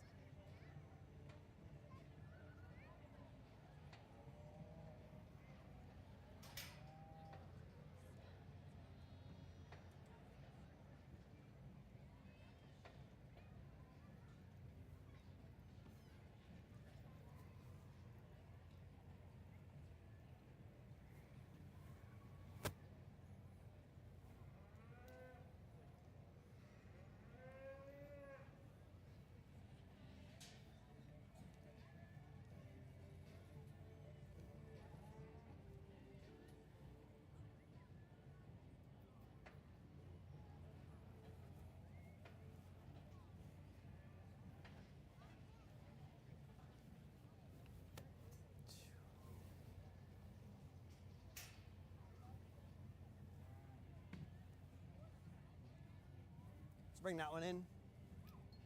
Bring that one in.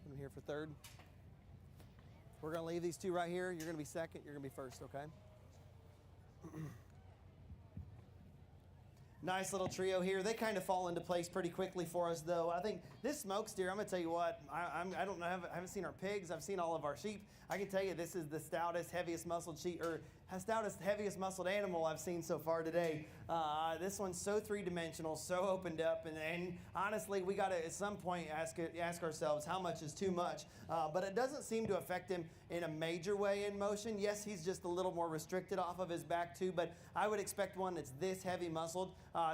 I'm here for third. We're going to leave these two right here. You're going to be second. You're going to be first, okay? Nice little trio here. They kind of fall into place pretty quickly for us, though. I think this smoke steer, I'm going to tell you what, I don't know, I haven't seen our pigs. I've seen all of our sheep. I can tell you this is the stoutest, heaviest muscled sheep, or stoutest, heaviest muscled animal I've seen so far today. This one's so three-dimensional, so opened up, and honestly, we got to at some point ask ourselves how much is too much. But it doesn't seem to affect him in a major way in motion. Yes, he's just a little more restricted off of his back too, but I would expect one that's this heavy muscled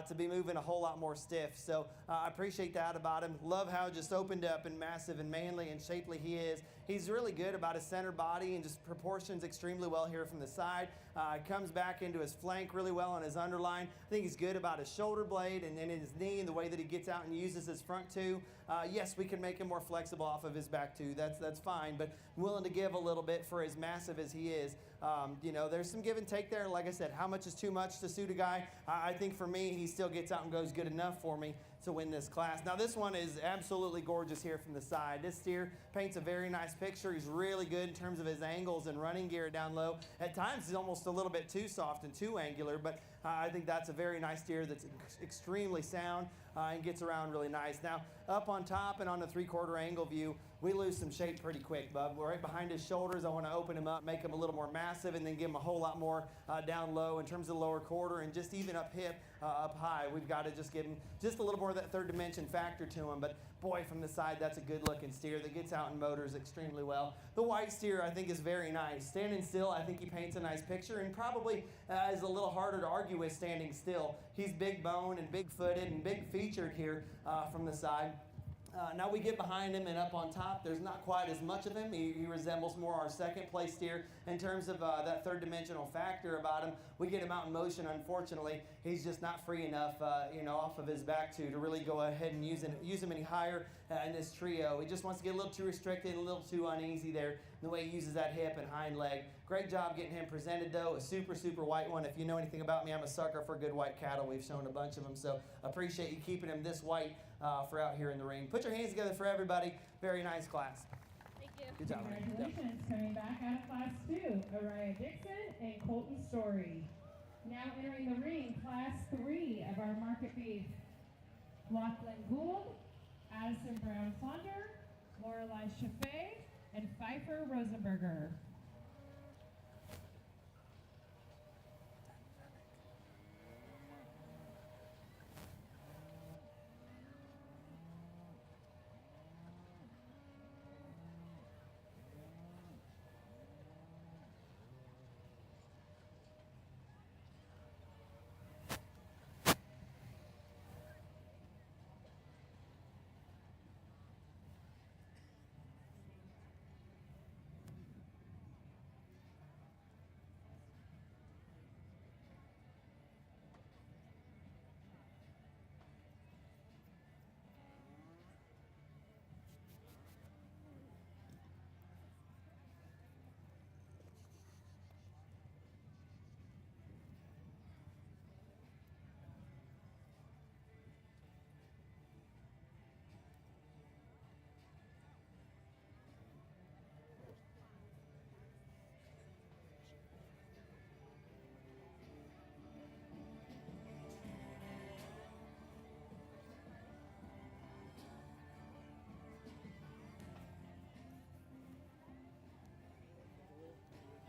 to be moving a whole lot more stiff. So I appreciate that about him. Love how just opened up and massive and manly and shapely he is. He's really good about his center body and just proportions extremely well here from the side. Comes back into his flank really well on his underline. I think he's good about his shoulder blade and his knee and the way that he gets out and uses his front too. Yes, we can make him more flexible off of his back too. That's fine, but willing to give a little bit for as massive as he is. You know, there's some give and take there. Like I said, how much is too much to suit a guy? I think for me, he still gets out and goes good enough for me to win this class. Now this one is absolutely gorgeous here from the side. This steer paints a very nice picture. He's really good in terms of his angles and running gear down low. At times he's almost a little bit too soft and too angular, but I think that's a very nice steer that's extremely sound and gets around really nice. Now up on top and on the 3/4 angle view, we lose some shape pretty quick, bub. Right behind his shoulders, I want to open him up, make him a little more massive, and then give him a whole lot more down low in terms of the lower quarter and just even up hip, up high. We've got to just give him just a little more of that third dimension factor to him. But boy, from the side, that's a good looking steer that gets out and motors extremely well. The white steer, I think, is very nice. Standing still, I think he paints a nice picture and probably is a little harder to argue with standing still. He's big bone and big footed and big featured here from the side. Now we get behind him and up on top, there's not quite as much of him. He resembles more our second place steer in terms of that third dimensional factor about him. We get him out in motion, unfortunately. He's just not free enough, off of his back to really go ahead and use him any higher in this trio. He just wants to get a little too restricted and a little too uneasy there in the way he uses that hip and hind leg. Great job getting him presented, though. A super, super white one. If you know anything about me, I'm a sucker for good white cattle. We've shown a bunch of them, so appreciate you keeping him this white for out here in the ring. Put your hands together for everybody. Very nice class. Thank you. Good job. Congratulations. Coming back out of Class 2, Araya Dixon and Colton Story. Now entering the ring, Class 3 of our market beef, Lachlan Gould, Addison Brown Fonder, Lorelei Chaffee, and Pfeiffer Rosenberger.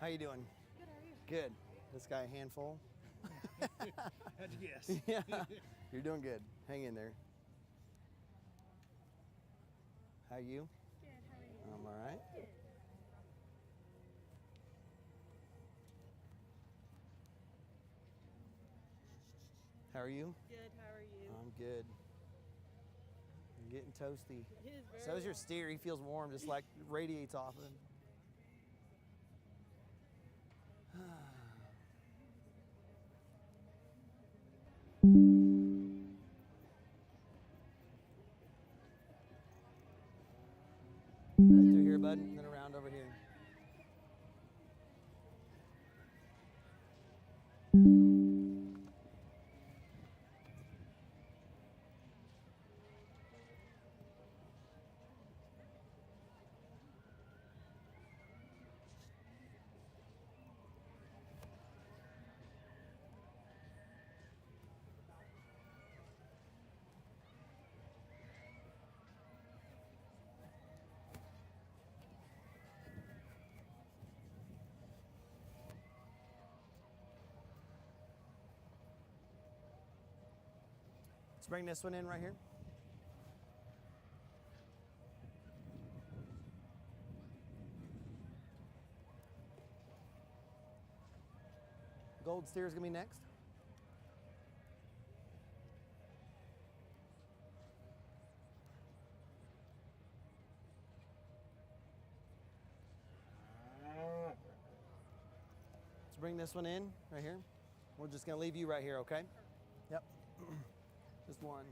How you doing? Good, how are you? Good. This guy a handful? How'd you guess? Yeah. You're doing good. Hang in there. How you? Good, how are you? I'm all right. Good. How are you? Good, how are you? I'm good. I'm getting toasty. It is very So's your warm. steer. He feels warm, just like radiates off of him. Right through here, bud, and then around over here. Let's bring this one in right here. Gold steer is going to be next. Let's bring this one in right here. We're just going to leave you right here, okay? Yep. Just one.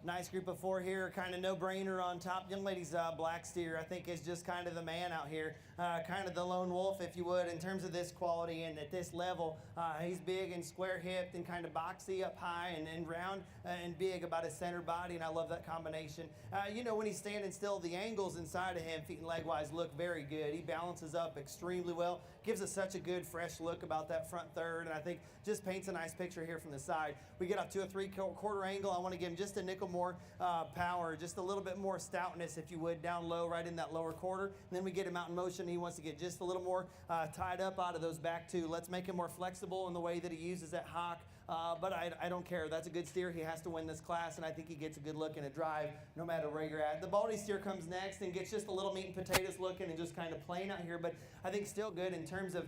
Nice group of 4 here, kind of no-brainer on top. Young lady's black steer, I think, is just kind of the man out here, kind of the lone wolf, if you would, in terms of this quality and at this level. He's big and square-hipped and kind of boxy up high and round and big about his center body, and I love that combination. You know, when he's standing still, the angles inside of him, feet and leg-wise, look very good. He balances up extremely well, gives us such a good, fresh look about that front third, and I think just paints a nice picture here from the side. We get up to a 3/4 angle. I want to give him just a nickel more power, just a little bit more stoutness, if you would, down low, right in that lower quarter. And then we get him out in motion. He wants to get just a little more tied up out of those back two. Let's make him more flexible in the way that he uses that hock. But I don't care. That's a good steer. He has to win this class, and I think he gets a good look and a drive no matter where you're at. The Baldy steer comes next and gets just a little meat and potatoes looking and just kind of plain out here, but I think still good in terms of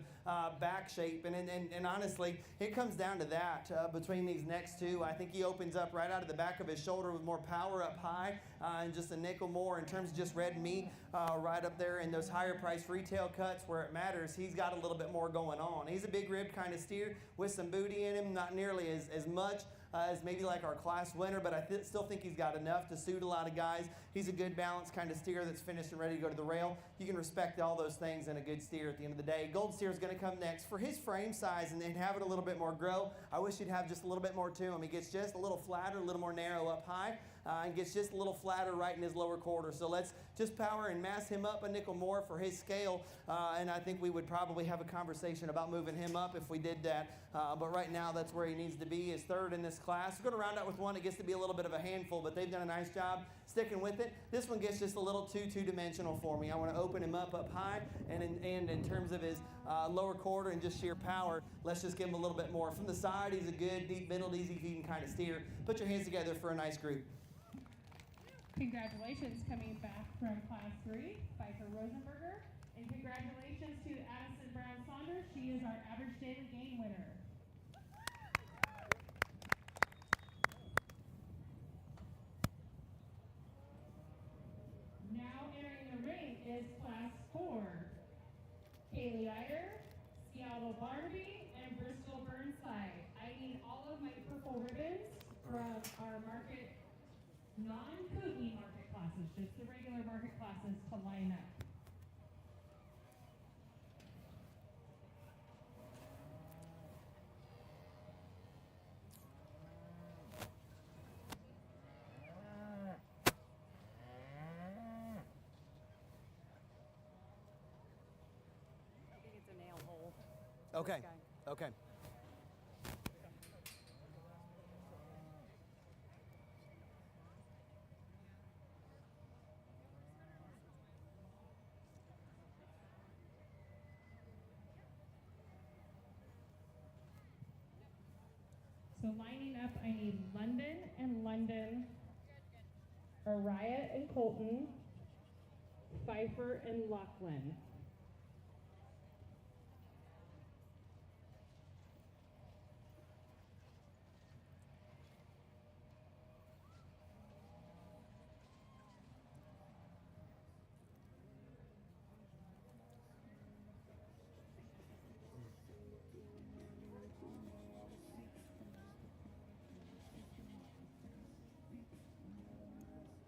back shape. And honestly, it comes down to that between these next two. I think he opens up right out of the back of his shoulder with more power up high and just a nickel more in terms of just red meat right up there in those higher priced retail cuts where it matters. He's got a little bit more going on. He's a big rib kind of steer with some booty in him, not nearly as much as maybe like our class winner, but I still think he's got enough to suit a lot of guys. He's a good balanced kind of steer that's finished and ready to go to the rail. You can respect all those things in a good steer at the end of the day. Gold steer is going to come next. For his frame size and have it a little bit more grow, I wish he'd have just a little bit more to him. He gets just a little flatter, a little more narrow up high, and gets just a little flatter right in his lower quarter. So let's just power and mass him up a nickel more for his scale, and I think we would probably have a conversation about moving him up if we did that. But right now, that's where he needs to be, is third in this class. We're going to round out with one. It gets to be a little bit of a handful, but they've done a nice job sticking with it. This one gets just a little too two-dimensional for me. I want to open him up high, and in terms of his lower quarter and just sheer power, let's just give him a little bit more. From the side, he's a good, deep-middled, easy-feeding kind of steer. Put your hands together for a nice group. Congratulations coming back from Class 3, Pfeiffer Rosenberger. And congratulations to Addison Brown Saunders. She is our average daily gain winner. Now entering the ring is Class 4. Kaylee Eider, Seattle Barnaby, and Bristol Burnside. I need all of my purple ribbons from our market non-Kootenai market classes, just the regular market classes, to line up. I think it's a nail hole. Okay. This guy. Okay. So lining up, I need London and London, Araya and Colton, Pfeiffer and Lachlan.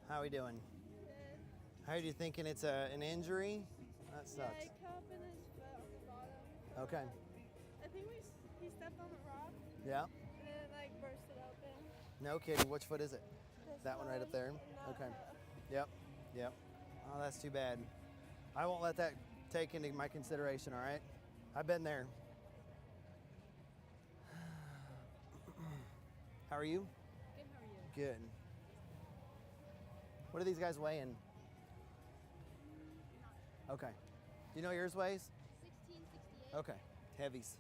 How are we doing? How are you thinking it's an injury? That Yeah, sucks. it caught up in his foot on the bottom. Okay. I think he stepped on a rock Yeah. and then it like bursted open. No kidding. Which foot is it? This That one right up there? and not Okay. the- Yep. Yep. Oh, that's too bad. I won't let that take into my consideration, all right? I've been there. How are you? Good, how are you? Good. What are these guys weighing? Okay. Do you know yours weighs? 1668. Okay. Heavies.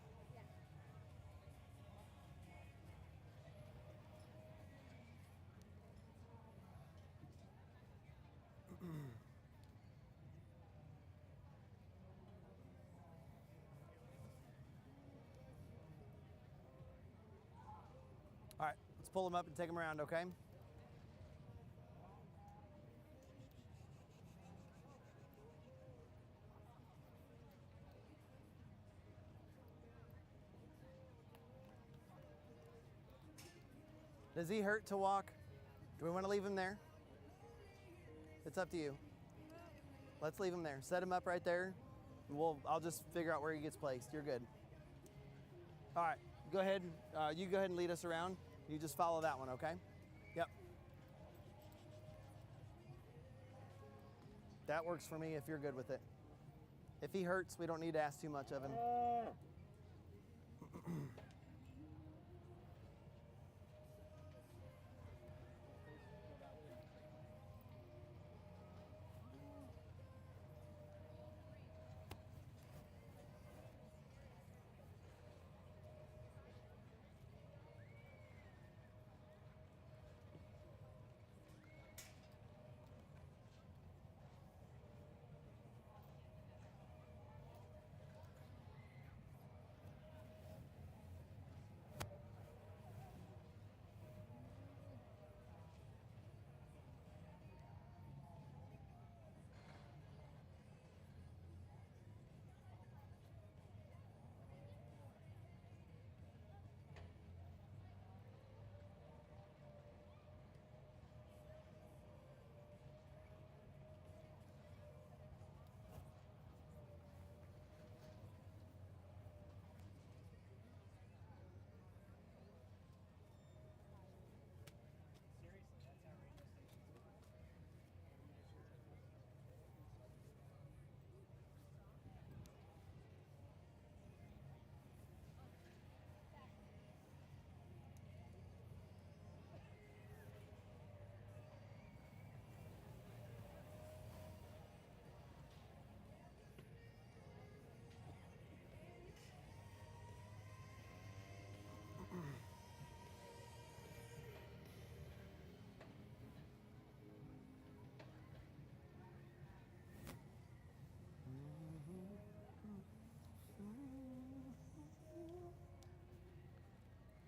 just pull them up and take them around, okay? Does he hurt to walk? Do we want to leave him there? It's up to you. Let's leave him there. Set him up right there. I'll just figure out where he gets placed. You're good. All right, go ahead. You go ahead and lead us around. You just follow that one, okay? Yep. That works for me if you're good with it. If he hurts, we don't need to ask too much of him.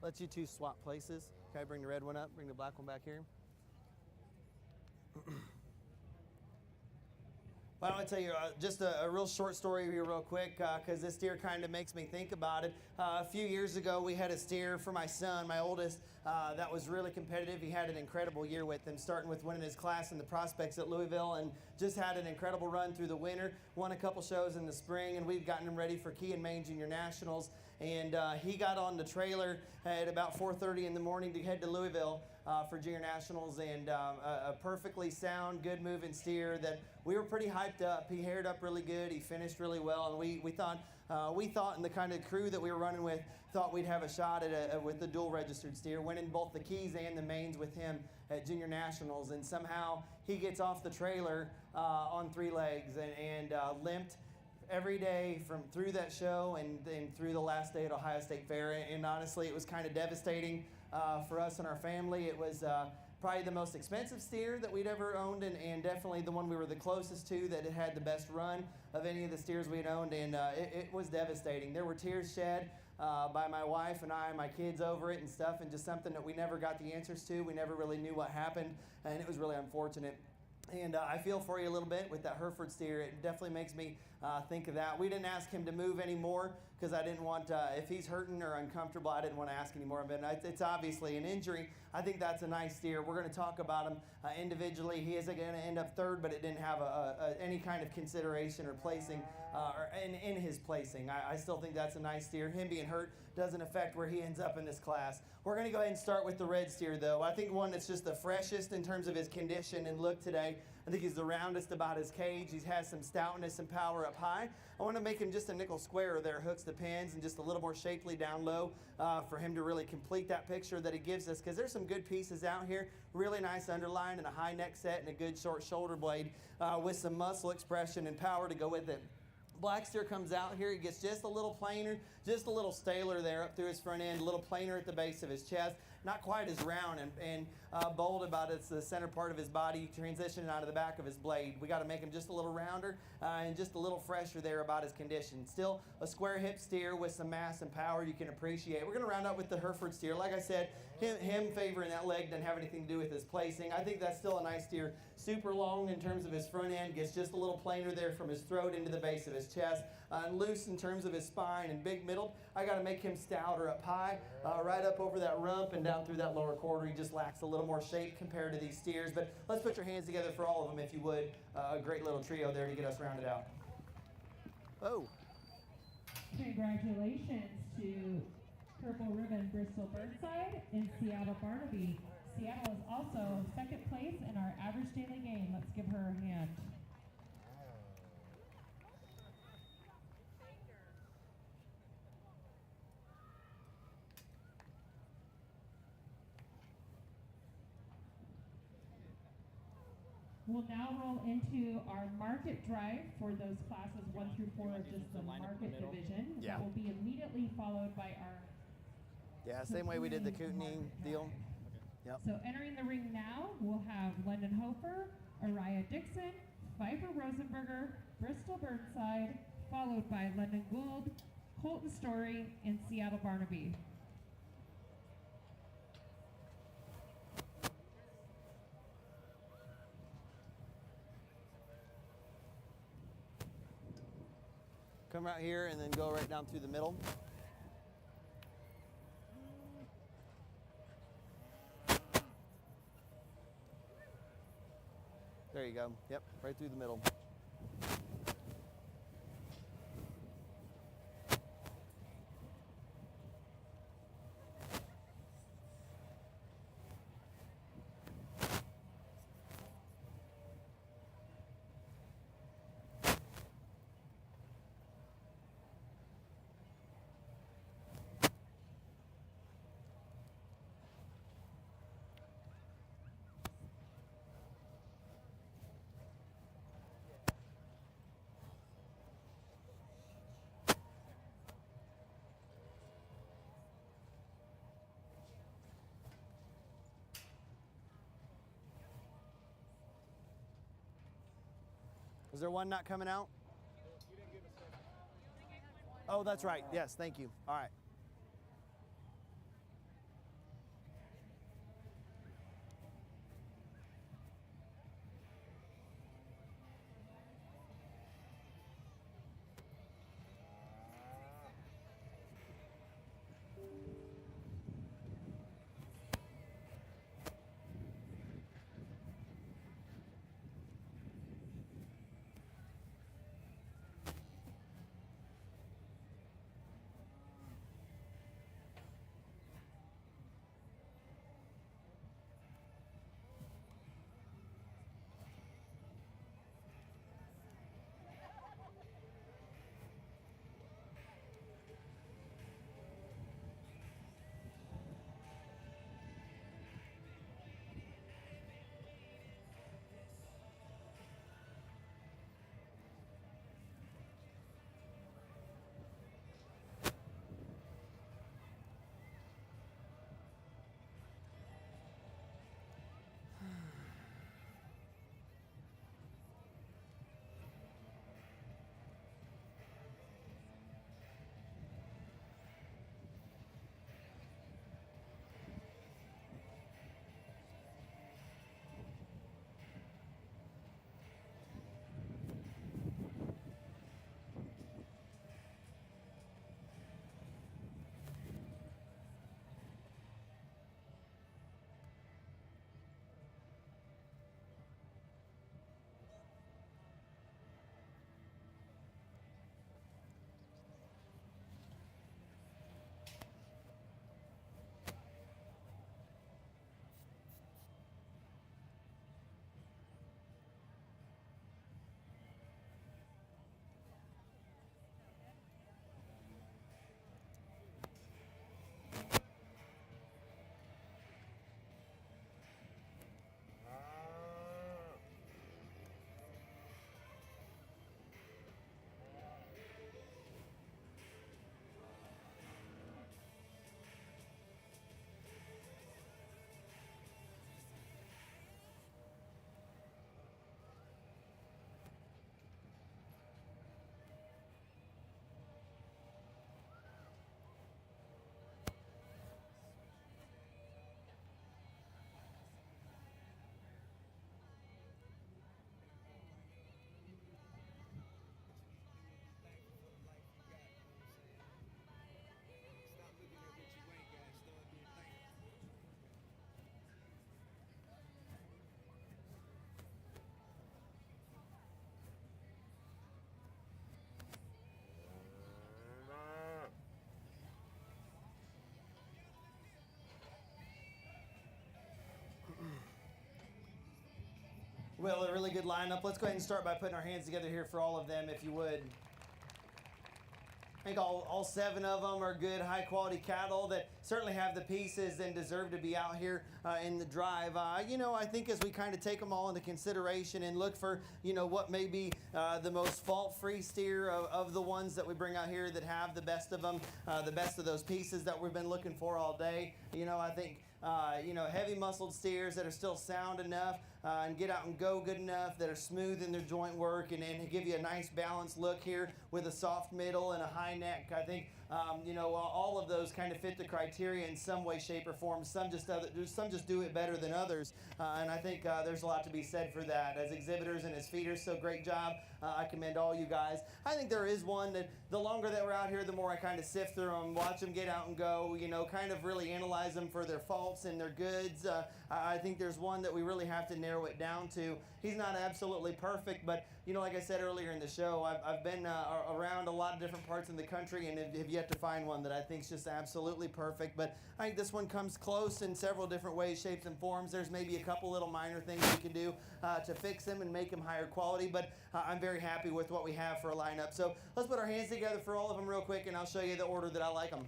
Let you two swap places. Okay, bring the red one up, bring the black one back here. Well, I want to tell you just a real short story here real quick because this steer kind of makes me think about it. A few years ago, we had a steer for my son, my oldest, that was really competitive. He had an incredible year with him, starting with winning his class in the prospects at Louisville, and just had an incredible run through the winter. Won a couple shows in the spring, and we've gotten him ready for Key and Main Junior Nationals. And he got on the trailer at about 4:30 in the morning to head to Louisville for Junior Nationals, and a perfectly sound, good moving steer that we were pretty hyped up. He haired up really good. He finished really well, and we thought, and the kind of crew that we were running with thought we'd have a shot at with the dual registered steer, winning both the Keys and the Mains with him at Junior Nationals. And somehow he gets off the trailer on 3 legs and limped every day from through that show and through the last day at Ohio State Fair. And honestly, it was kind of devastating for us and our family. It was probably the most expensive steer that we'd ever owned, and definitely the one we were the closest to that had the best run of any of the steers we'd owned, and it was devastating. There were tears shed by my wife and I and my kids over it and stuff, and just something that we never got the answers to. We never really knew what happened, and it was really unfortunate. And I feel for you a little bit with that Hereford steer. It definitely makes me think of that. We didn't ask him to move anymore because I didn't want, if he's hurting or uncomfortable, I didn't want to ask anymore. But it's obviously an injury. I think that's a nice steer. We're going to talk about him individually. He isn't going to end up third, but it didn't have any kind of consideration or placing or in his placing. I still think that's a nice steer. Him being hurt doesn't affect where he ends up in this class. We're going to go ahead and start with the red steer, though. I think one that's just the freshest in terms of his condition and look today. I think he's the roundest about his cage. He has some stoutness and power up high. I want to make him just a nickel square there, hooks the pins, and just a little more shapely down low for him to really complete that picture that he gives us, because there's some good pieces out here. Really nice underline and a high neck set and a good short shoulder blade with some muscle expression and power to go with it. Black steer comes out here. He gets just a little plainer, just a little staler there up through his front end, a little plainer at the base of his chest. not quite as round and bold about it's the center part of his body transitioning out of the back of his blade. We got to make him just a little rounder and just a little fresher there about his condition. Still a square hip steer with some mass and power you can appreciate. We're going to round out with the Hereford steer. Like I said, him favoring that leg doesn't have anything to do with his placing. I think that's still a nice steer. Super long in terms of his front end, gets just a little plainer there from his throat into the base of his chest. And loose in terms of his spine and big middle. I got to make him stouter up high, right up over that rump and down through that lower quarter. He just lacks a little more shape compared to these steers. But let's put your hands together for all of them if you would. A great little trio there to get us rounded out. Oh. Congratulations to Purple Ribbon Bristol Burnside and Seattle Barnaby. Seattle is also second place in our average daily gain. Let's give her a hand. We'll now roll into our market drive for those classes 1 through 4 of just the market division. Yeah. That will be immediately followed by our Yeah, same way we did the Kootenai deal. Yep. So entering the ring now, we'll have London Hofer, Araya Dixon, Pfeiffer Rosenberger, Bristol Burnside, followed by London Gould, Colton Story, and Seattle Barnaby. Come right here and then go right down through the middle. There you go. Yep, right through the middle. Is there one not coming out? Oh, that's right. Yes, thank you. All right. really good lineup. Let's go ahead and start by putting our hands together here for all of them, if you would. I think all 7 of them are good, high-quality cattle that certainly have the pieces and deserve to be out here in the drive. I think as we kind of take them all into consideration and look for, what may be the most fault-free steer of the ones that we bring out here that have the best of them, the best of those pieces that we've been looking for all day. I think heavy-muscled steers that are still sound enough and get out and go good enough, that are smooth in their joint work and give you a nice balanced look here with a soft middle and a high neck. I think all of those kind of fit the criteria in some way, shape, or form. Some just do it better than others, and I think there's a lot to be said for that. As exhibitors and as feeders, so great job. I commend all you guys. I think there is one that the longer that we're out here, the more I kind of sift through them, watch them get out and go, kind of really analyze them for their faults and their goods. I think there's one that we really have to narrow it down to. He's not absolutely perfect, but like I said earlier in the show, I've been around a lot of different parts in the country and have yet to find one that I think is just absolutely perfect. But I think this one comes close in several different ways, shapes, and forms. There's maybe a couple little minor things we can do to fix them and make them higher quality, but I'm very happy with what we have for a lineup. So let's put our hands together for all of them real quick, and I'll show you the order that I like them.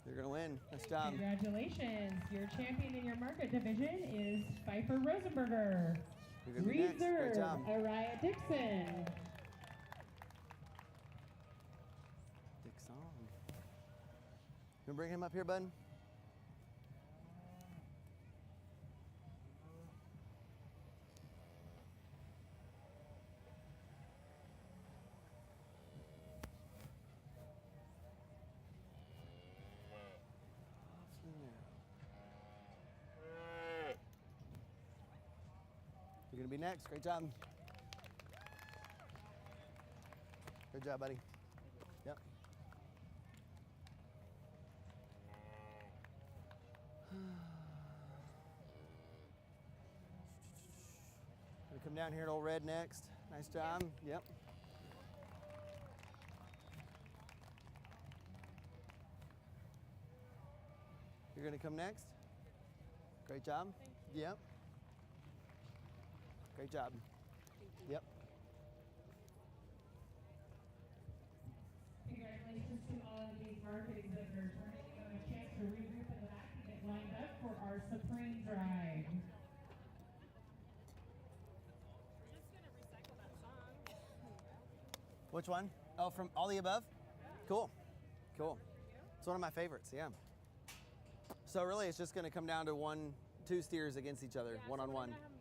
You're going to win. Nice job. Congratulations. Your champion in your market division is Pfeiffer Rosenberger. You're gonna be next. Great Reserve, job. Araya Dixon. Dixon. You bring him up here, bud? You're going to be next. Great job. Good job, buddy. Yep. Gonna come down here to old Red next. Nice job. Yep. You're gonna come next. Great job. Yep. Great job. Yep. Congratulations to all of these market exhibitors. We're going to give them a chance to regroup in the back and get lined up for our Supreme Drive. We're just gonna recycle that song. Which one? Oh, from All the Above? Cool. Cool. It's one of my favorites, yeah. So really it's just gonna come down to two steers against each other, Yeah, one on so we're one. gonna have 'em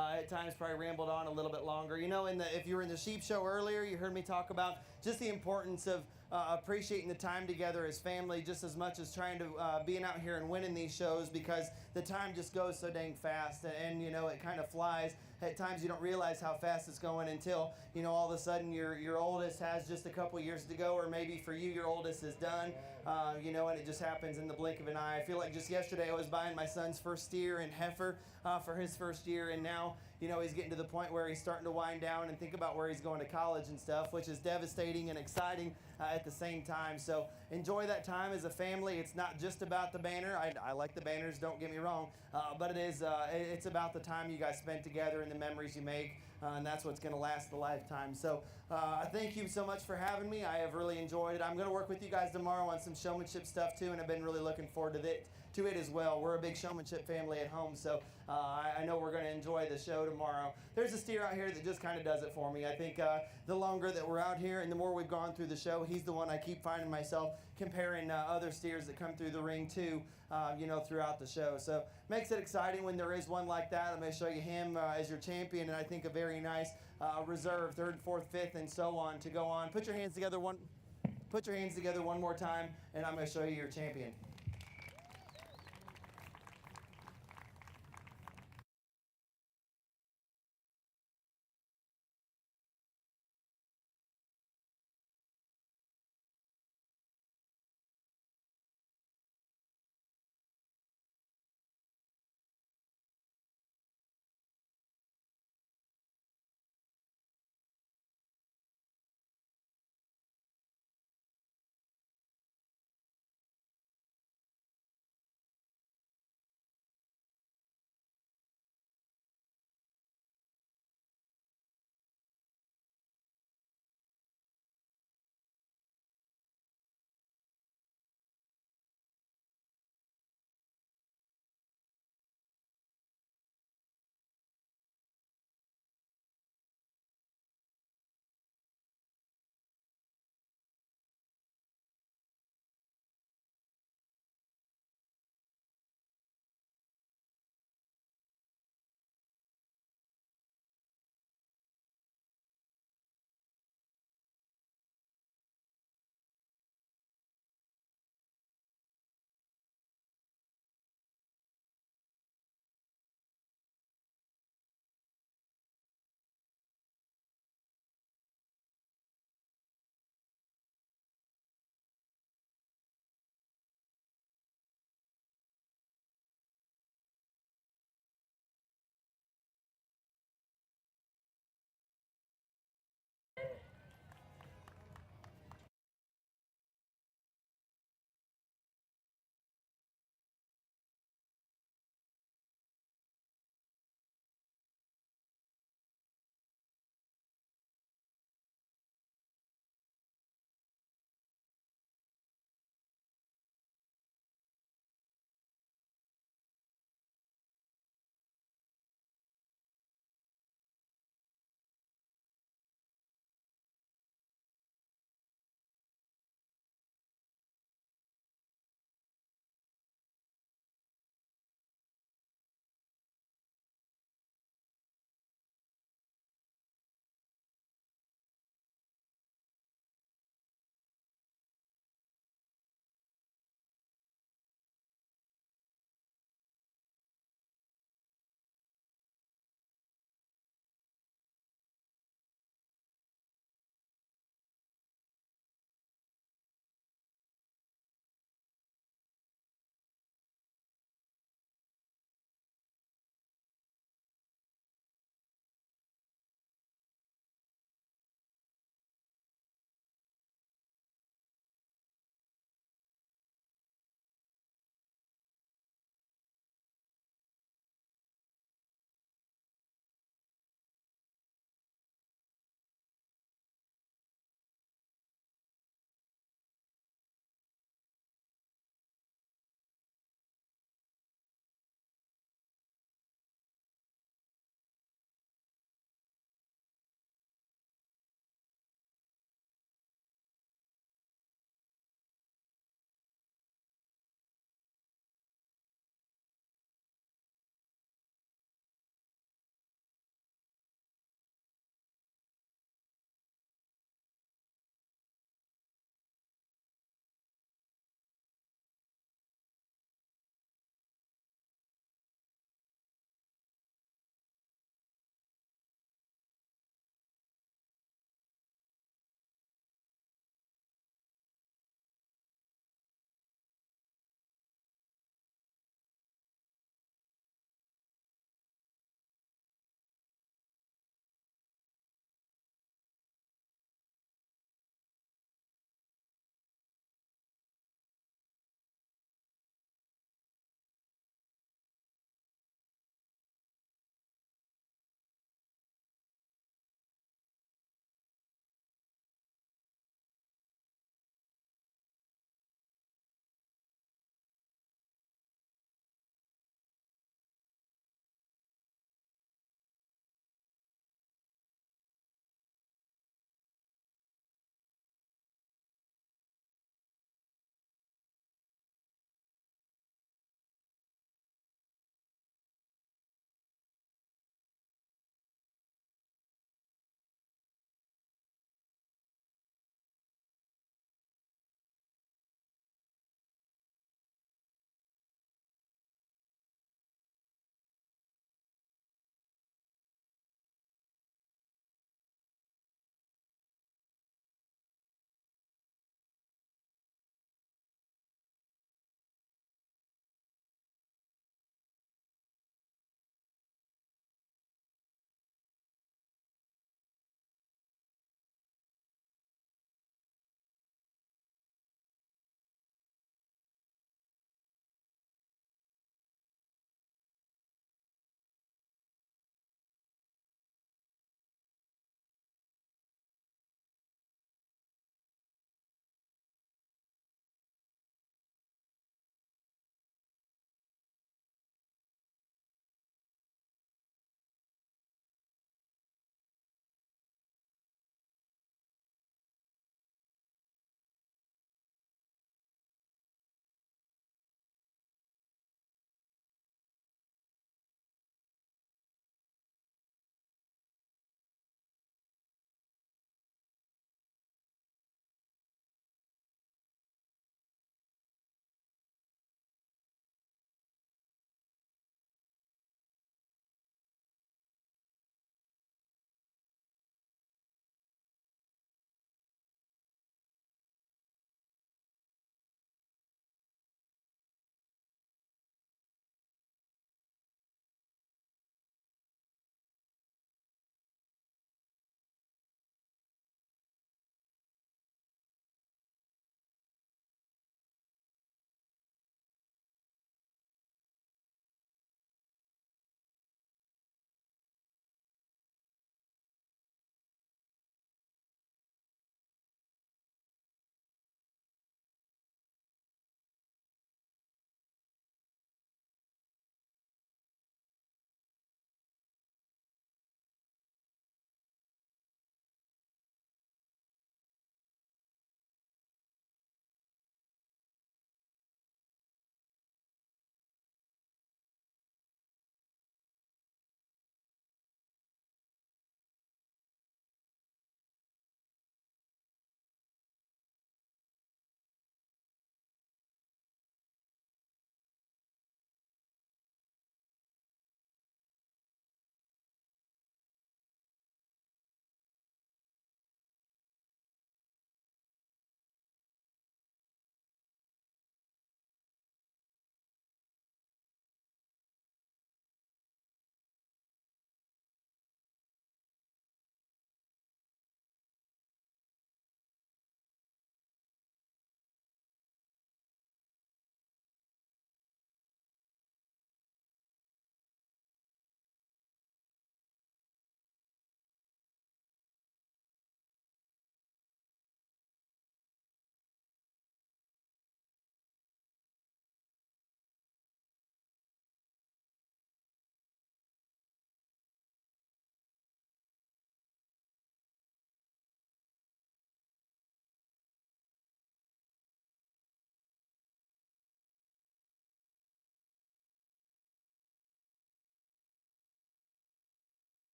At times probably rambled on a little bit longer. You know, if you were in the sheep show earlier, you heard me talk about just the importance of appreciating the time together as family just as much as trying to being out here and winning these shows, because the time just goes so dang fast, and you know, it kind of flies. At times you don't realize how fast it's going until, you know, all of a sudden your oldest has just a couple years to go, or maybe for you your oldest is done, you know, and it just happens in the blink of an eye. I feel like just yesterday I was buying my son's first steer and heifer for his first year, and now, you know, he's getting to the point where he's starting to wind down and think about where he's going to college and stuff, which is devastating and exciting at the same time. So enjoy that time as a family. It's not just about the banner. I like the banners, don't get me wrong, but it's about the time you guys spend together and the memories you make, and that's what's going to last a lifetime. So I thank you so much for having me. I have really enjoyed it. I'm going to work with you guys tomorrow on some showmanship stuff too, and I've been really looking forward to it as well. We're a big showmanship family at home, so I know we're going to enjoy the show tomorrow. There's a steer out here that just kind of does it for me. I think the longer that we're out here and the more we've gone through the show, he's the one I keep finding myself comparing other steers that come through the ring to, you know, throughout the show. So makes it exciting when there is one like that. I'm going to show you him as your champion, and I think a very nice reserve, 3rd, 4th, 5th, and so on to go on. Put your hands together one more time, and I'm going to show you your champion.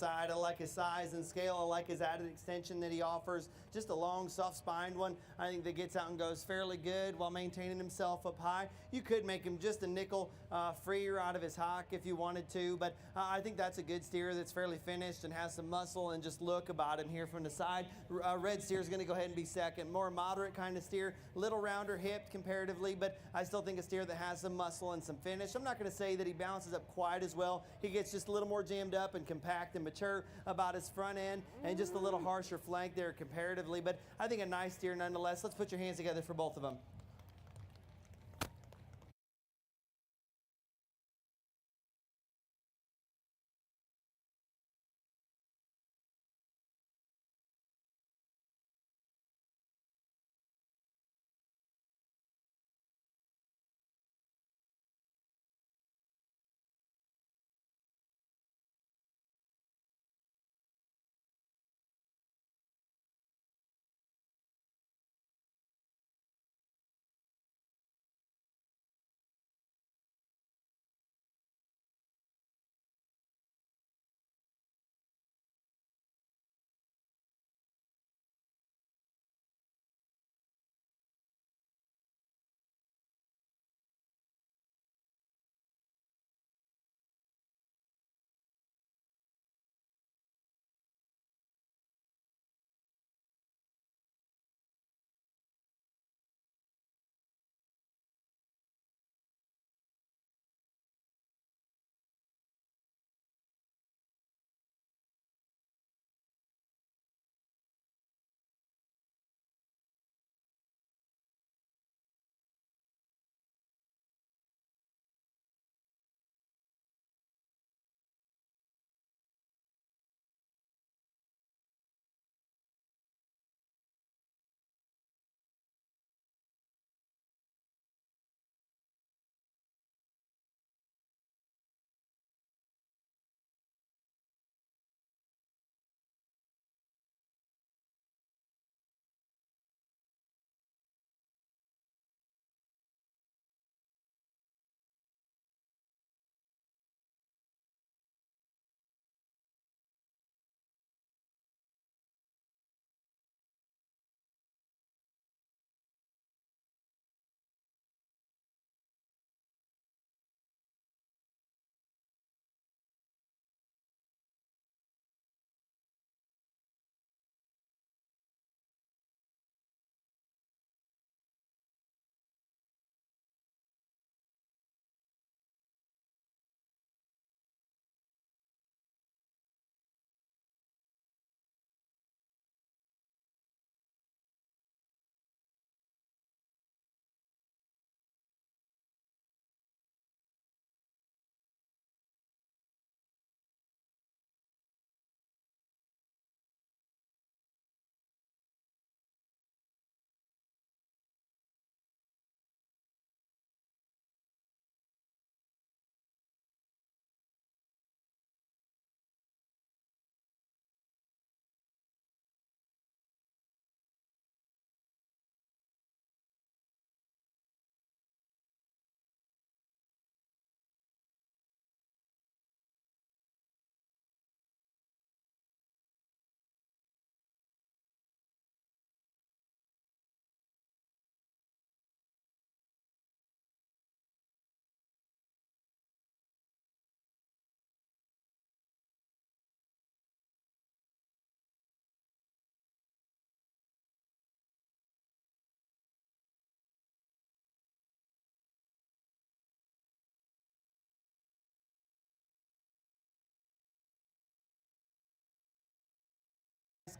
side. I like his size and scale. I like his added extension that he offers. Just a long, soft-spined one. I think that gets out and goes fairly good while maintaining himself up high. You could make him just a nickel freer out of his hock if you wanted to, but I think that's a good steer that's fairly finished and has some muscle and just look about him here from the side. Red steer is going to go ahead and be second. More moderate kind of steer, little rounder hipped comparatively, but I still think a steer that has some muscle and some finish. I'm not going to say that he bounces up quite as well. He gets just a little more jammed up and compact and mature about his front end and just a little harsher flank there comparatively, but I think a nice steer nonetheless. Let's put your hands together for both of them.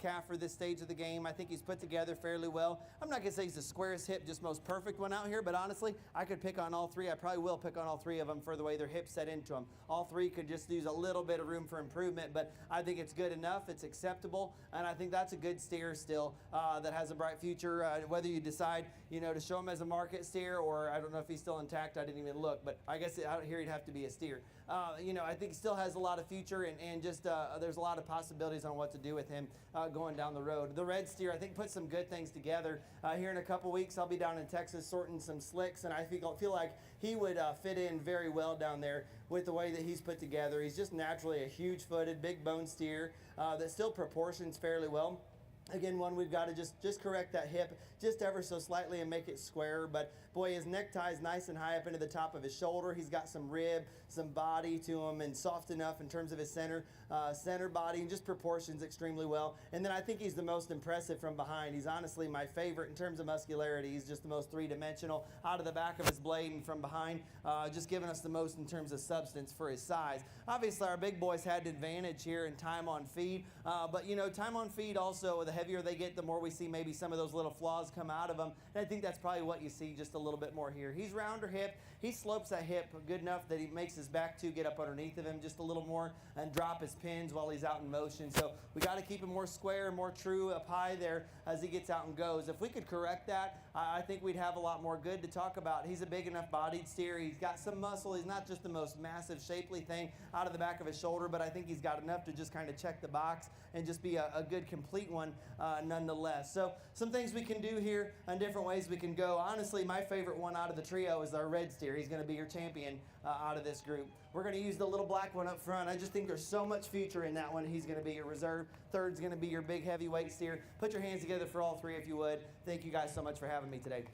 Calf for this stage of the game. I think he's put together fairly well. I'm not going to say he's the squarest hip, just most perfect one out here, but honestly, I could pick on all three. I probably will pick on all three of them for the way their hips set into them. All three could just use a little bit of room for improvement, but I think it's good enough. It's acceptable, and I think that's a good steer still that has a bright future. Whether you decide, to show him as a market steer, or I don't know if he's still intact. I didn't even look, but I guess out here he'd have to be a steer. I think he still has a lot of future, and just there's a lot of possibilities on what to do with him going down the road. The red steer, I think, put some good things together. Here in a couple weeks, I'll be down in Texas sorting some slicks, and I feel like he would fit in very well down there with the way that he's put together. He's just naturally a huge-footed, big bone steer that still proportions fairly well. Again, one we've got to just correct that hip just ever so slightly and make it square. But boy, his necktie is nice and high up into the top of his shoulder. He's got some rib, some body to him, and soft enough in terms of his center body, and just proportions extremely well. And then I think he's the most impressive from behind. He's honestly my favorite in terms of muscularity. He's just the most three-dimensional out of the back of his blade and from behind, just giving us the most in terms of substance for his size. Obviously, our big boys had an advantage here in time on feed, but you know, time on feed also, the heavier they get, the more we see maybe some of those little flaws come out of them. And I think that's probably what you see just a little bit more here. He's rounder hip. He slopes that hip good enough that he makes his back two get up underneath of him just a little more and drop his pins while he's out in motion. So we got to keep him more square and more true up high there as he gets out and goes. If we could correct that, I think we'd have a lot more good to talk about. He's a big enough bodied steer. He's got some muscle. He's not just the most massive, shapely thing out of the back of his shoulder, but I think he's got enough to just kind of check the box and just be a good, complete one nonetheless. So some things we can do here and different ways we can go. Honestly, my favorite one out of the trio is our red steer. He's going to be your champion out of this group. We're going to use the little black one up front. I just think there's so much future in that one. He's going to be your reserve. Third's going to be your big heavyweight steer. Put your hands together for all three if you would. Thank you guys so much for having me today.